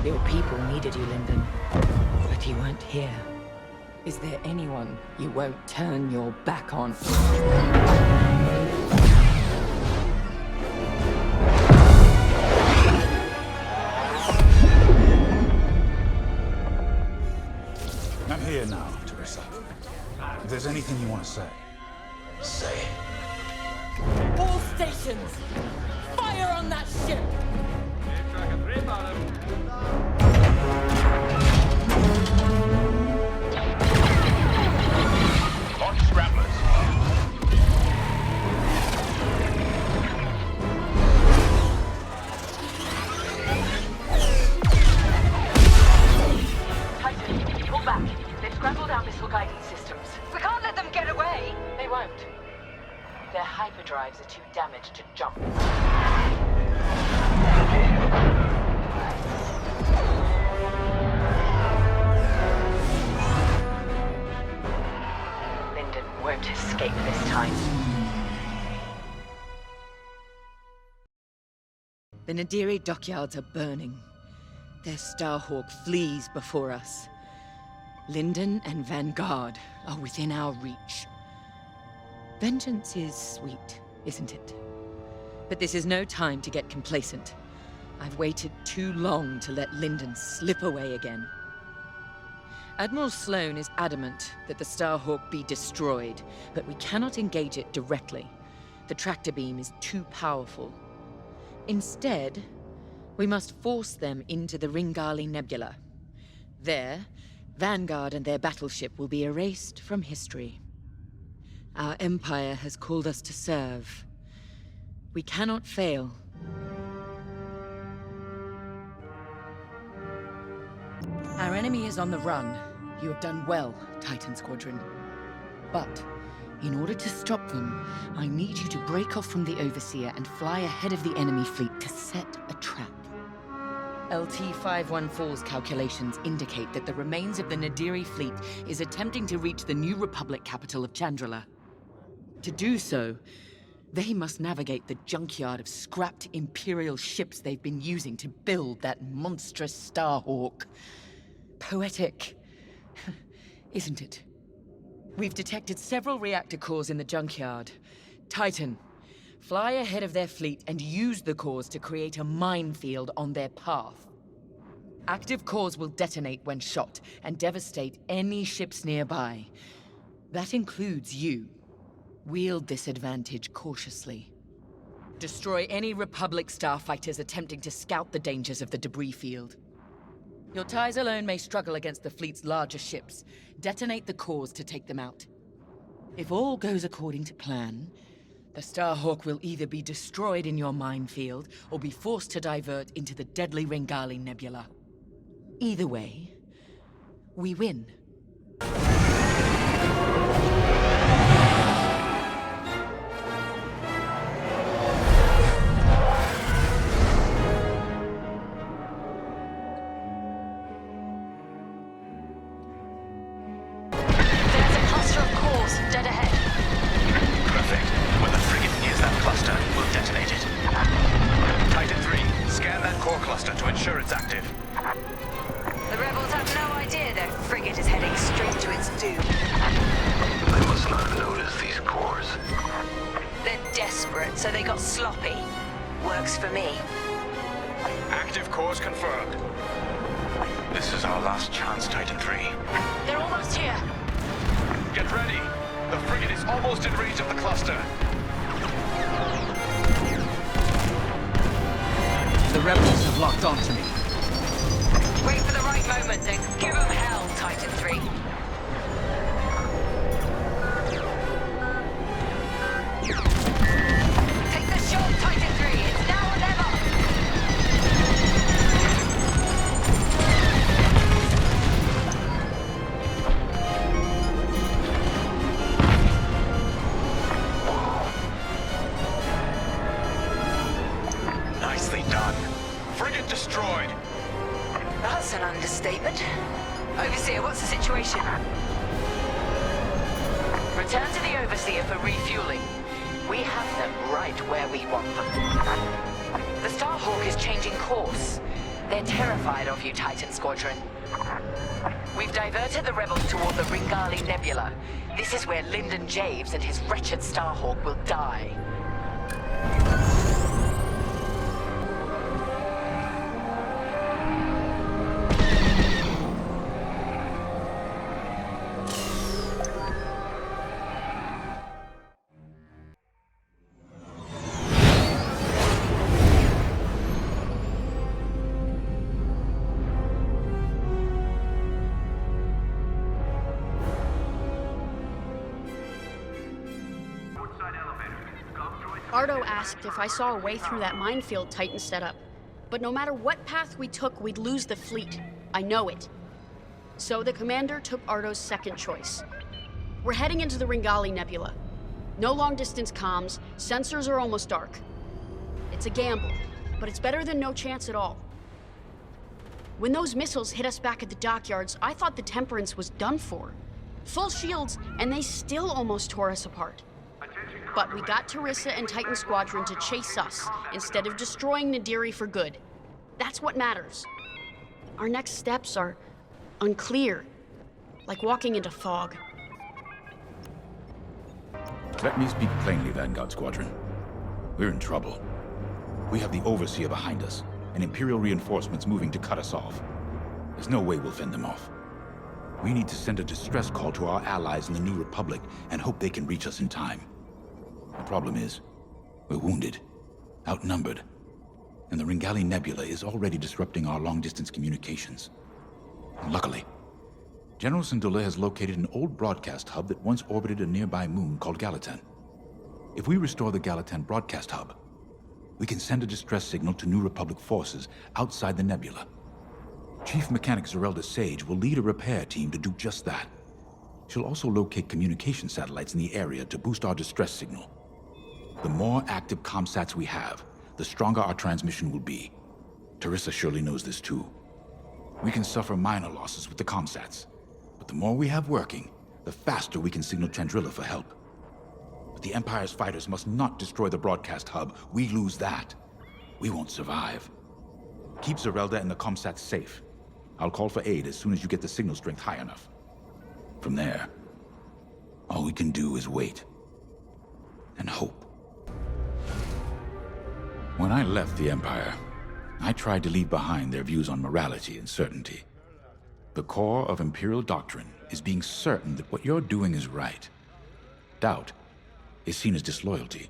Your people needed you, Lyndon, but you weren't here. Is there anyone you won't turn your back on? I'm here now, Teresa. If there's anything you want to say, say it. All stations! Fire on that ship! Launch scramblers. won't. Their hyperdrives are too damaged to jump. Lyndon won't escape this time. The Nadiri dockyards are burning. Their Starhawk flees before us. Lyndon and Vanguard are within our reach. Vengeance is sweet, isn't it? But this is no time to get complacent. I've waited too long to let Lyndon slip away again. Admiral Sloane is adamant that the Starhawk be destroyed, but we cannot engage it directly. The tractor beam is too powerful. Instead, we must force them into the Ringali Nebula. There, Vanguard and their battleship will be erased from history. Our Empire has called us to serve. We cannot fail. Our enemy is on the run. You have done well, Titan Squadron. But, in order to stop them, I need you to break off from the Overseer and fly ahead of the enemy fleet to set a trap. LT-514's calculations indicate that the remains of the Nadiri fleet is attempting to reach the New Republic capital of Chandrila. To do so, they must navigate the junkyard of scrapped Imperial ships they've been using to build that monstrous Starhawk. Poetic, isn't it? We've detected several reactor cores in the junkyard. Titan, fly ahead of their fleet and use the cores to create a minefield on their path. Active cores will detonate when shot and devastate any ships nearby. That includes you. Wield this advantage cautiously. Destroy any Republic starfighters attempting to scout the dangers of the debris field. Your ties alone may struggle against the fleet's larger ships. Detonate the cores to take them out. If all goes according to plan, the Starhawk will either be destroyed in your minefield or be forced to divert into the deadly Ringali Nebula. Either way, we win. So they got sloppy. Works for me. Active cores confirmed. This is our last chance, Titan 3. They're almost here. Get ready. The frigate is almost in range of the cluster. The rebels have locked onto me. Wait for the right moment, then give them hell, Titan 3. Titan 3, it's now or never! Nicely done. Frigate destroyed. That's an understatement. Overseer, what's the situation? Return to the Overseer for refueling. We have them right where we want them. The Starhawk is changing course. They're terrified of you, Titan Squadron. We've diverted the rebels toward the Ringali Nebula. This is where Lyndon Javes and his wretched Starhawk will die. Ardo asked if I saw a way through that minefield Titan set up. But no matter what path we took, we'd lose the fleet. I know it. So the commander took Ardo's second choice. We're heading into the Ringali Nebula. No long-distance comms, sensors are almost dark. It's a gamble, but it's better than no chance at all. When those missiles hit us back at the dockyards, I thought the Temperance was done for. Full shields, and they still almost tore us apart. But we got Teresa and Titan Squadron to chase us, instead of destroying Nadiri for good. That's what matters. Our next steps are unclear, like walking into fog. Let me speak plainly, Vanguard Squadron. We're in trouble. We have the Overseer behind us, and Imperial reinforcements moving to cut us off. There's no way we'll fend them off. We need to send a distress call to our allies in the New Republic and hope they can reach us in time. The problem is, we're wounded, outnumbered, and the Ringali Nebula is already disrupting our long-distance communications. And luckily, General Syndulla has located an old broadcast hub that once orbited a nearby moon called Gallatin. If we restore the Gallatin broadcast hub, we can send a distress signal to New Republic forces outside the nebula. Chief Mechanic Zerelda Sage will lead a repair team to do just that. She'll also locate communication satellites in the area to boost our distress signal. The more active comsats we have, the stronger our transmission will be. Teresa surely knows this too. We can suffer minor losses with the comsats, but the more we have working, the faster we can signal Chandrila for help. But the Empire's fighters must not destroy the broadcast hub. We lose that, we won't survive. Keep Zerelda and the comsats safe. I'll call for aid as soon as you get the signal strength high enough. From there, all we can do is wait and hope. When I left the Empire, I tried to leave behind their views on morality and certainty. The core of Imperial doctrine is being certain that what you're doing is right. Doubt is seen as disloyalty.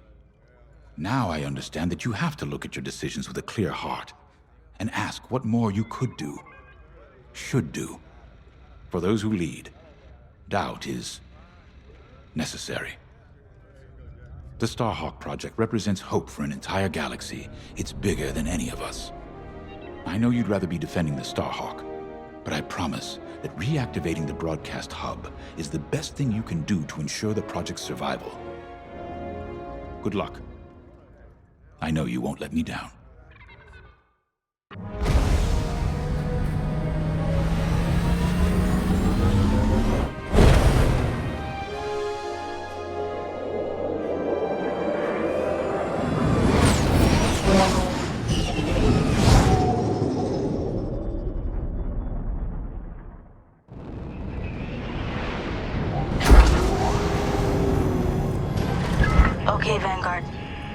Now I understand that you have to look at your decisions with a clear heart and ask what more you could do, should do. For those who lead, doubt is necessary. The Starhawk project represents hope for an entire galaxy. It's bigger than any of us. I know you'd rather be defending the Starhawk, but I promise that reactivating the broadcast hub is the best thing you can do to ensure the project's survival. Good luck. I know you won't let me down. Okay, Vanguard.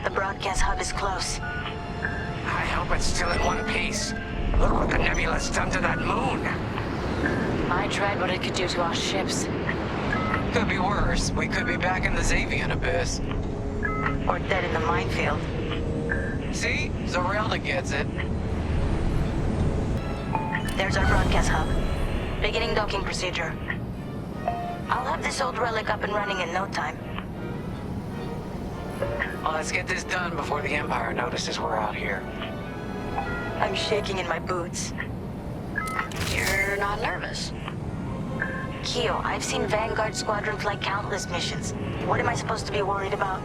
The broadcast hub is close. I hope it's still in one piece. Look what the nebula's done to that moon. I tried what it could do to our ships. Could be worse. We could be back in the Xavian Abyss. Or dead in the minefield. See? Zerelda gets it. There's our broadcast hub. Beginning docking procedure. I'll have this old relic up and running in no time. Well, let's get this done before the Empire notices we're out here. I'm shaking in my boots. You're not nervous? Keo, I've seen Vanguard Squadron fly countless missions. What am I supposed to be worried about?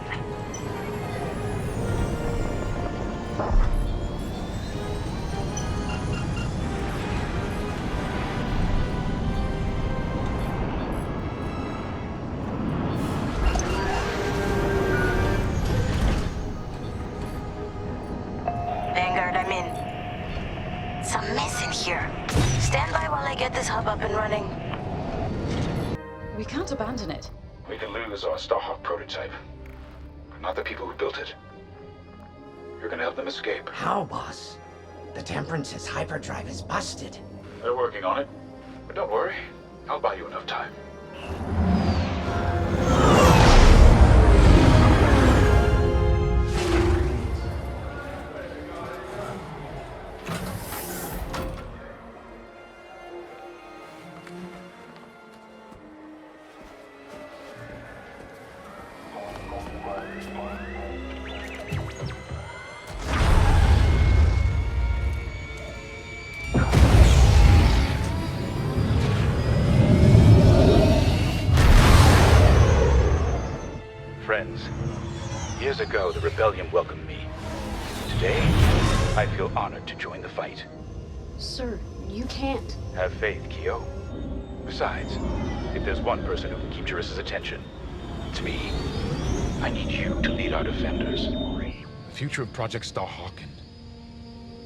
Vanguard, I'm in. It's a mess in here. Stand by while I get this hub up and running. We can't abandon it. We can lose our Starhawk prototype, but not the people who built it. You're gonna help them escape. How, boss? The Temperance's hyperdrive is busted. They're working on it, but don't worry. I'll buy you enough time. friends. Years ago, the Rebellion welcomed me. Today, I feel honored to join the fight. Sir, you can't. Have faith, Kyo. Besides, if there's one person who can keep Juris's attention, it's me. I need you to lead our defenders. The future of Project Starhawk and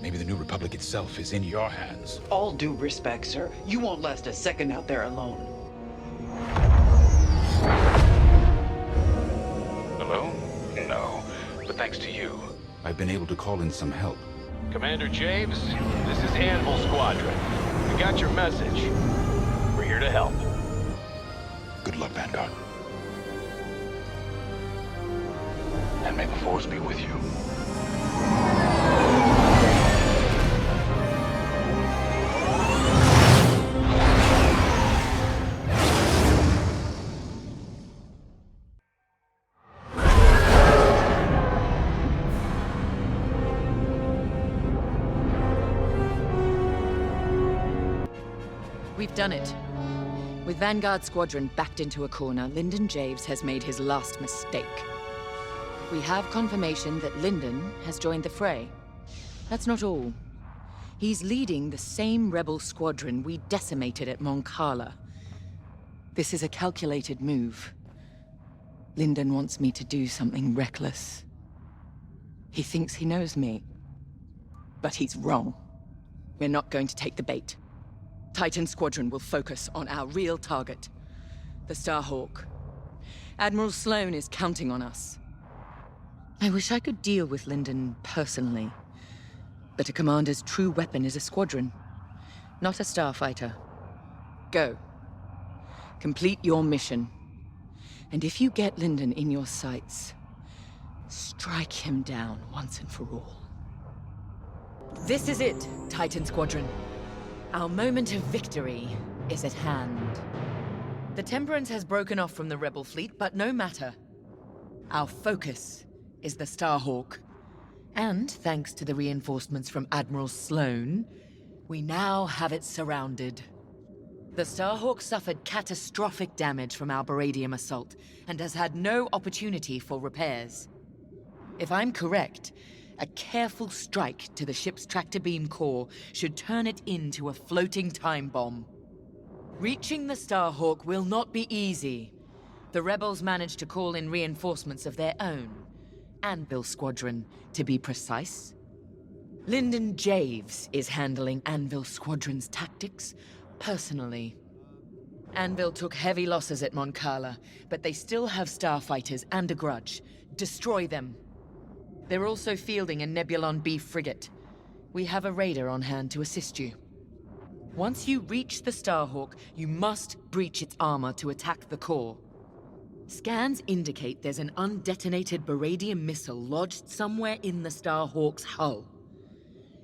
maybe the New Republic itself is in your hands. All due respect, sir. You won't last a second out there alone. Alone? No. But thanks to you, I've been able to call in some help. Commander James, this is Vanguard Squadron. We got your message. We're here to help. Good luck, Vanguard. And may the Force be with you. We've done it. With Vanguard Squadron backed into a corner, Lyndon Javes has made his last mistake. We have confirmation that Lyndon has joined the fray. That's not all. He's leading the same rebel squadron we decimated at Mon Cala. This is a calculated move. Lyndon wants me to do something reckless. He thinks he knows me. But he's wrong. We're not going to take the bait. Titan Squadron will focus on our real target, the Starhawk. Admiral Sloane is counting on us. I wish I could deal with Lyndon personally, but a commander's true weapon is a squadron, not a starfighter. Go. Complete your mission. And if you get Lyndon in your sights, strike him down once and for all. This is it, Titan Squadron. Our moment of victory is at hand. The Temperance has broken off from the Rebel fleet, but no matter. Our focus is the Starhawk. And thanks to the reinforcements from Admiral Sloane, we now have it surrounded. The Starhawk suffered catastrophic damage from our Baradium assault, and has had no opportunity for repairs. If I'm correct, a careful strike to the ship's tractor beam core should turn it into a floating time bomb. Reaching the Starhawk will not be easy. The rebels managed to call in reinforcements of their own. Anvil Squadron, to be precise. Lyndon Javes is handling Anvil Squadron's tactics personally. Anvil took heavy losses at Mon Cala, but they still have starfighters and a grudge. Destroy them. They're also fielding a Nebulon B frigate. We have a raider on hand to assist you. Once you reach the Starhawk, you must breach its armor to attack the core. Scans indicate there's an undetonated Baradium missile lodged somewhere in the Starhawk's hull.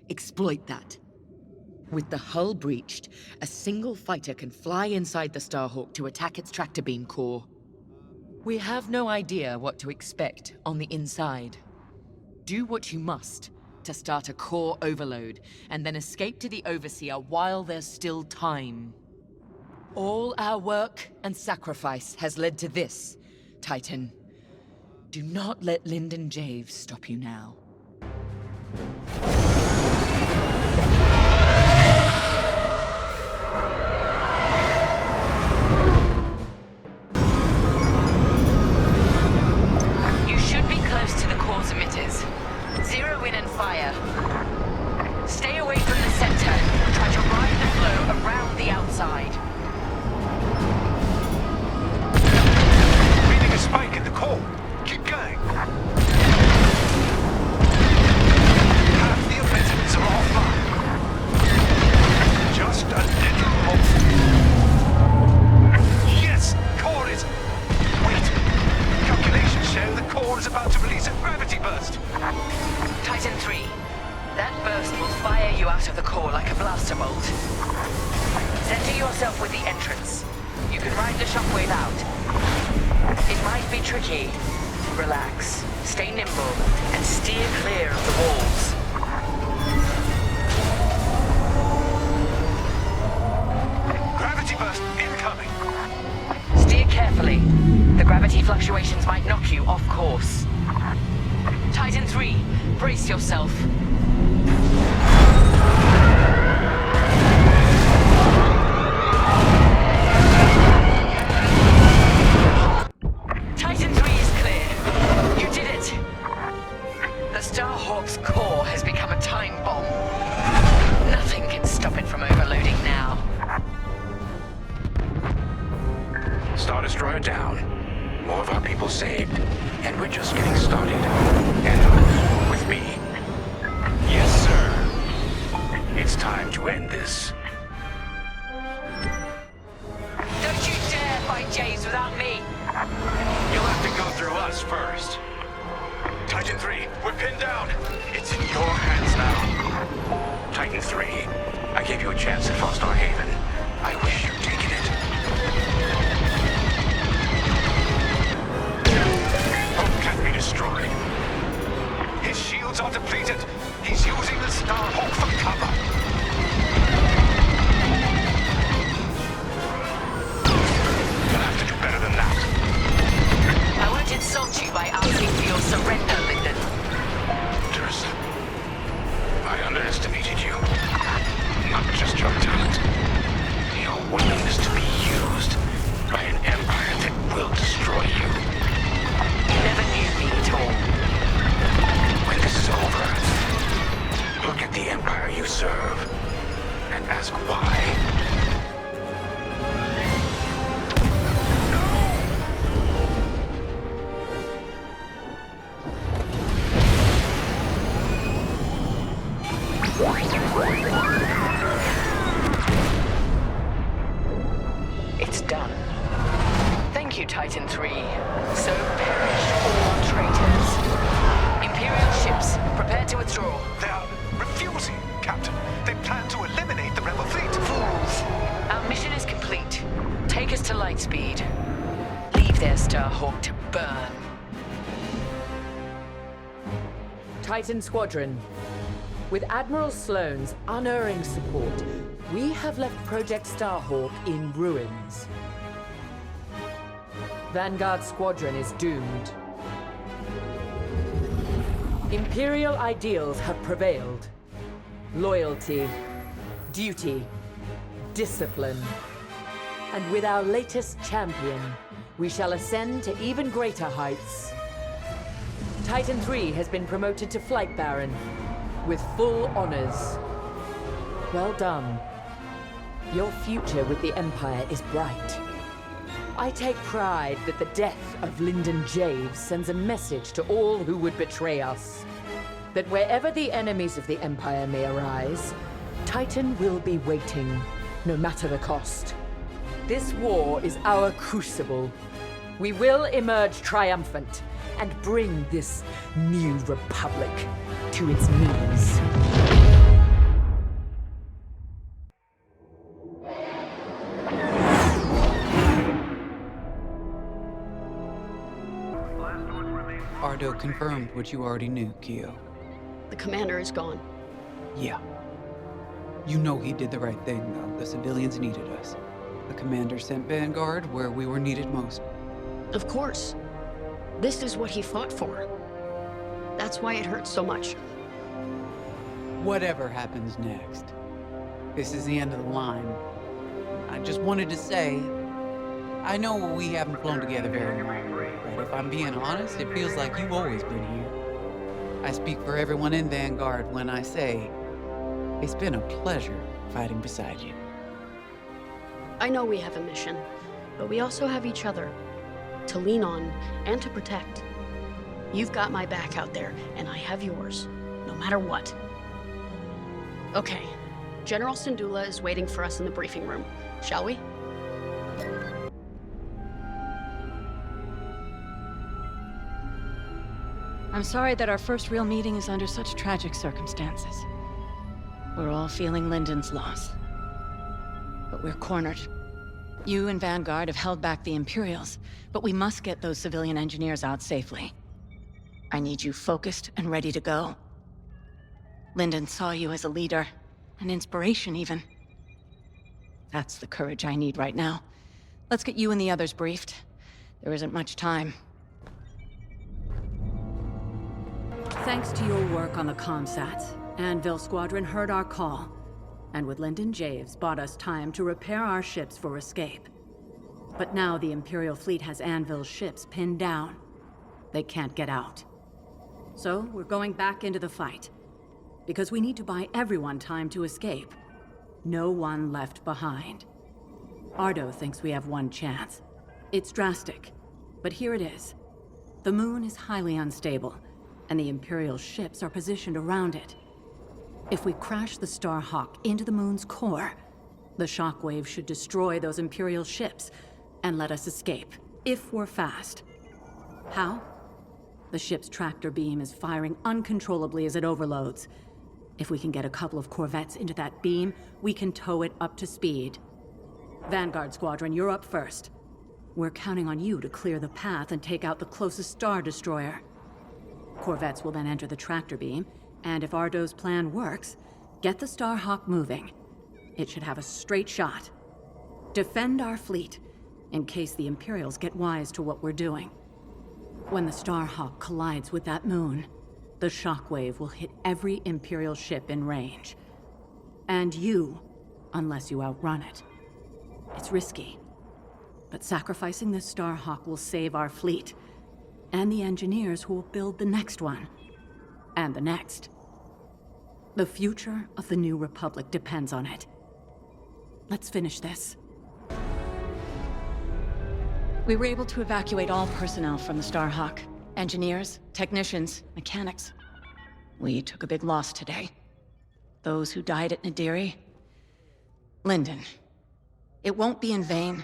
Exploit that. With the hull breached, a single fighter can fly inside the Starhawk to attack its tractor beam core. We have no idea what to expect on the inside. Do what you must to start a core overload, and then escape to the Overseer while there's still time. All our work and sacrifice has led to this, Titan. Do not let Lyndon Javes stop you now. You should be close to the core's emitters. Zero in and fire. Stay away from the center. Try to ride the flow around the outside. Reading a spike in the core. Keep going. Half the emitters are offline. Just a little more. Yes! Core is... Wait. Calculations show the core is about to release a gravity burst. Titan 3. That burst will fire you out of the core like a blaster bolt. Center yourself with the entrance. You can ride the shockwave out. It might be tricky. Relax, stay nimble, and steer clear of the walls. Gravity burst incoming. Steer carefully. The gravity fluctuations might knock you off course. Titan 3, brace yourself. Titan 3 is clear. You did it. The Starhawk's core has become a time bomb. Nothing can stop it from overloading now. Star Destroyer down. More of our people saved. And we're just getting started. And with me. Yes, sir. It's time to end this. Don't you dare fight James without me. You'll have to go through us first. Titan 3, we're pinned down. It's in your hands now. Titan 3, I gave you a chance at Star Haven. I wish you'd taken it. Hope can't be destroyed. His shields are depleted. He's using the Starhawk for cover. You'll have to do better than that. I won't insult you by asking for your surrender, Lyndon. Durst, I underestimated you. Not just your talent, your willingness to be used by an empire that will destroy you. You never knew me at all. When this is over, look at the empire you serve and ask why. It's done. Thank you, Titan 3. So perish all traitors. Imperial ships, prepare to withdraw. They are refusing, Captain. They plan to eliminate the rebel fleet. Fools! Our mission is complete. Take us to Lightspeed. Leave their Starhawk to burn. Titan Squadron. With Admiral Sloane's unerring support, we have left Project Starhawk in ruins. Vanguard Squadron is doomed. Imperial ideals have prevailed. Loyalty, duty, discipline. And with our latest champion, we shall ascend to even greater heights. Titan 3 has been promoted to Flight Baron, with full honors. Well done. Your future with the Empire is bright. I take pride that the death of Lyndon Javes sends a message to all who would betray us. That wherever the enemies of the Empire may arise, Titan will be waiting, no matter the cost. This war is our crucible. We will emerge triumphant and bring this new republic to its knees. Ardo confirmed what you already knew, Keo. The commander is gone. Yeah. You know he did the right thing, though. The civilians needed us. The commander sent Vanguard where we were needed most. Of course. This is what he fought for. That's why it hurts so much. Whatever happens next, this is the end of the line. I just wanted to say, I know we haven't flown together very long, but if I'm being honest, it feels like you've always been here. I speak for everyone in Vanguard when I say, it's been a pleasure fighting beside you. I know we have a mission, but we also have each other to lean on and to protect. You've got my back out there, and I have yours, no matter what. Okay, General Syndulla is waiting for us in the briefing room. Shall we? I'm sorry that our first real meeting is under such tragic circumstances. We're all feeling Lyndon's loss. But we're cornered. You and Vanguard have held back the Imperials, but we must get those civilian engineers out safely. I need you focused and ready to go. Lyndon saw you as a leader, an inspiration even. That's the courage I need right now. Let's get you and the others briefed. There isn't much time. Thanks to your work on the comsats, Anvil Squadron heard our call, and with Lyndon Javes bought us time to repair our ships for escape. But now the Imperial fleet has Anvil's ships pinned down. They can't get out. So we're going back into the fight, because we need to buy everyone time to escape. No one left behind. Ardo thinks we have one chance. It's drastic, but here it is. The moon is highly unstable, and the Imperial ships are positioned around it. If we crash the Starhawk into the moon's core, the shockwave should destroy those Imperial ships and let us escape, if we're fast. How? The ship's tractor beam is firing uncontrollably as it overloads. If we can get a couple of corvettes into that beam, we can tow it up to speed. Vanguard Squadron, you're up first. We're counting on you to clear the path and take out the closest Star Destroyer. Corvettes will then enter the tractor beam, and if Ardo's plan works, get the Starhawk moving. It should have a straight shot. Defend our fleet, in case the Imperials get wise to what we're doing. When the Starhawk collides with that moon, the shockwave will hit every Imperial ship in range. And you, unless you outrun it. It's risky, but sacrificing this Starhawk will save our fleet, and the engineers who will build the next one, and the next. The future of the New Republic depends on it. Let's finish this. We were able to evacuate all personnel from the Starhawk. Engineers, technicians, mechanics. We took a big loss today. Those who died at Nadiri. Lyndon. It won't be in vain.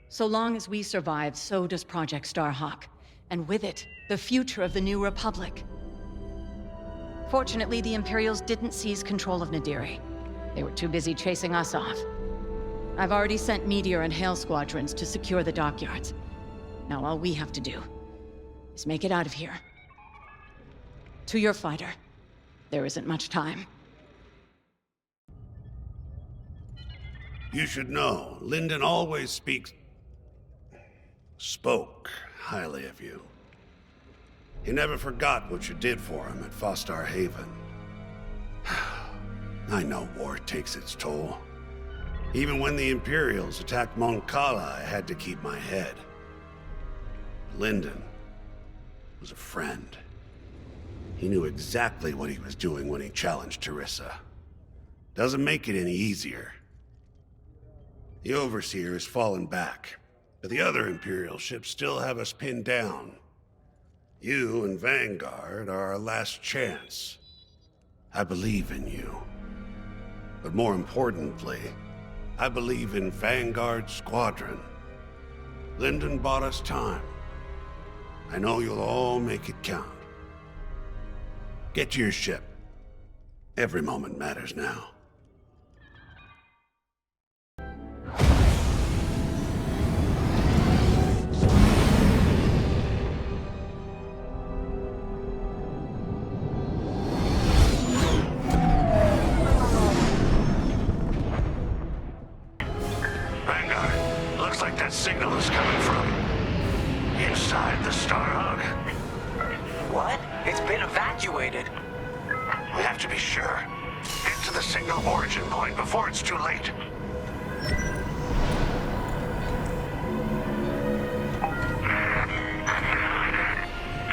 So long as we survive, so does Project Starhawk. And with it, the future of the New Republic. Fortunately, the Imperials didn't seize control of Nadiri. They were too busy chasing us off. I've already sent Meteor and Hail squadrons to secure the dockyards. Now all we have to do is make it out of here. To your fighter. There isn't much time. You should know, Lyndon always spoke highly of you. He never forgot what you did for him at Fostar Haven. I know war takes its toll. Even when the Imperials attacked Mon Cala, I had to keep my head. Lyndon was a friend. He knew exactly what he was doing when he challenged Teresa. Doesn't make it any easier. The Overseer has fallen back, but the other Imperial ships still have us pinned down. You and Vanguard are our last chance. I believe in you. But more importantly, I believe in Vanguard Squadron. Lyndon bought us time. I know you'll all make it count. Get to your ship. Every moment matters now. Vanguard, looks like that signal is coming from inside the Starhawk. What? It's been evacuated. We have to be sure. Get to the signal origin point before it's too late.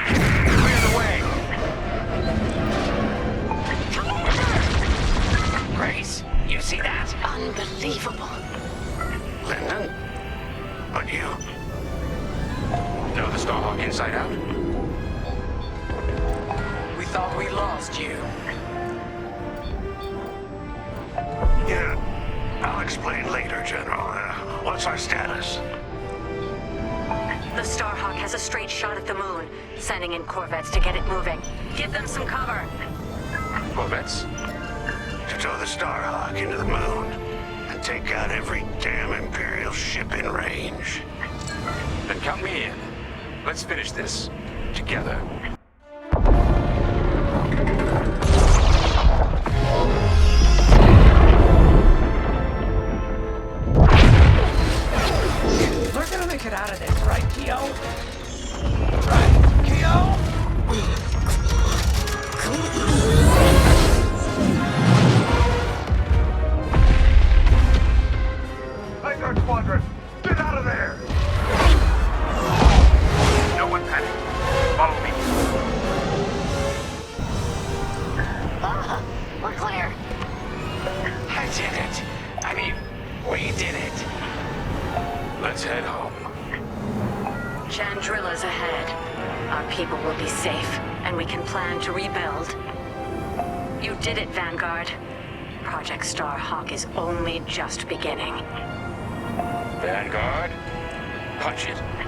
Clear the way. Grace, you see that? Unbelievable. Lyndon? But you... Know the Starhawk inside out? We thought we lost you. Yeah, I'll explain later, General. What's our status? The Starhawk has a straight shot at the moon, sending in corvettes to get it moving. Give them some cover. Corvettes? To tow the Starhawk into the moon and take out every damn Imperial ship in range. Then count me in. Let's finish this together. We're gonna make it out of this, right, Keo? our people will be safe, and we can plan to rebuild. You did it, Vanguard. Project Starhawk is only just beginning. Vanguard? Punch it.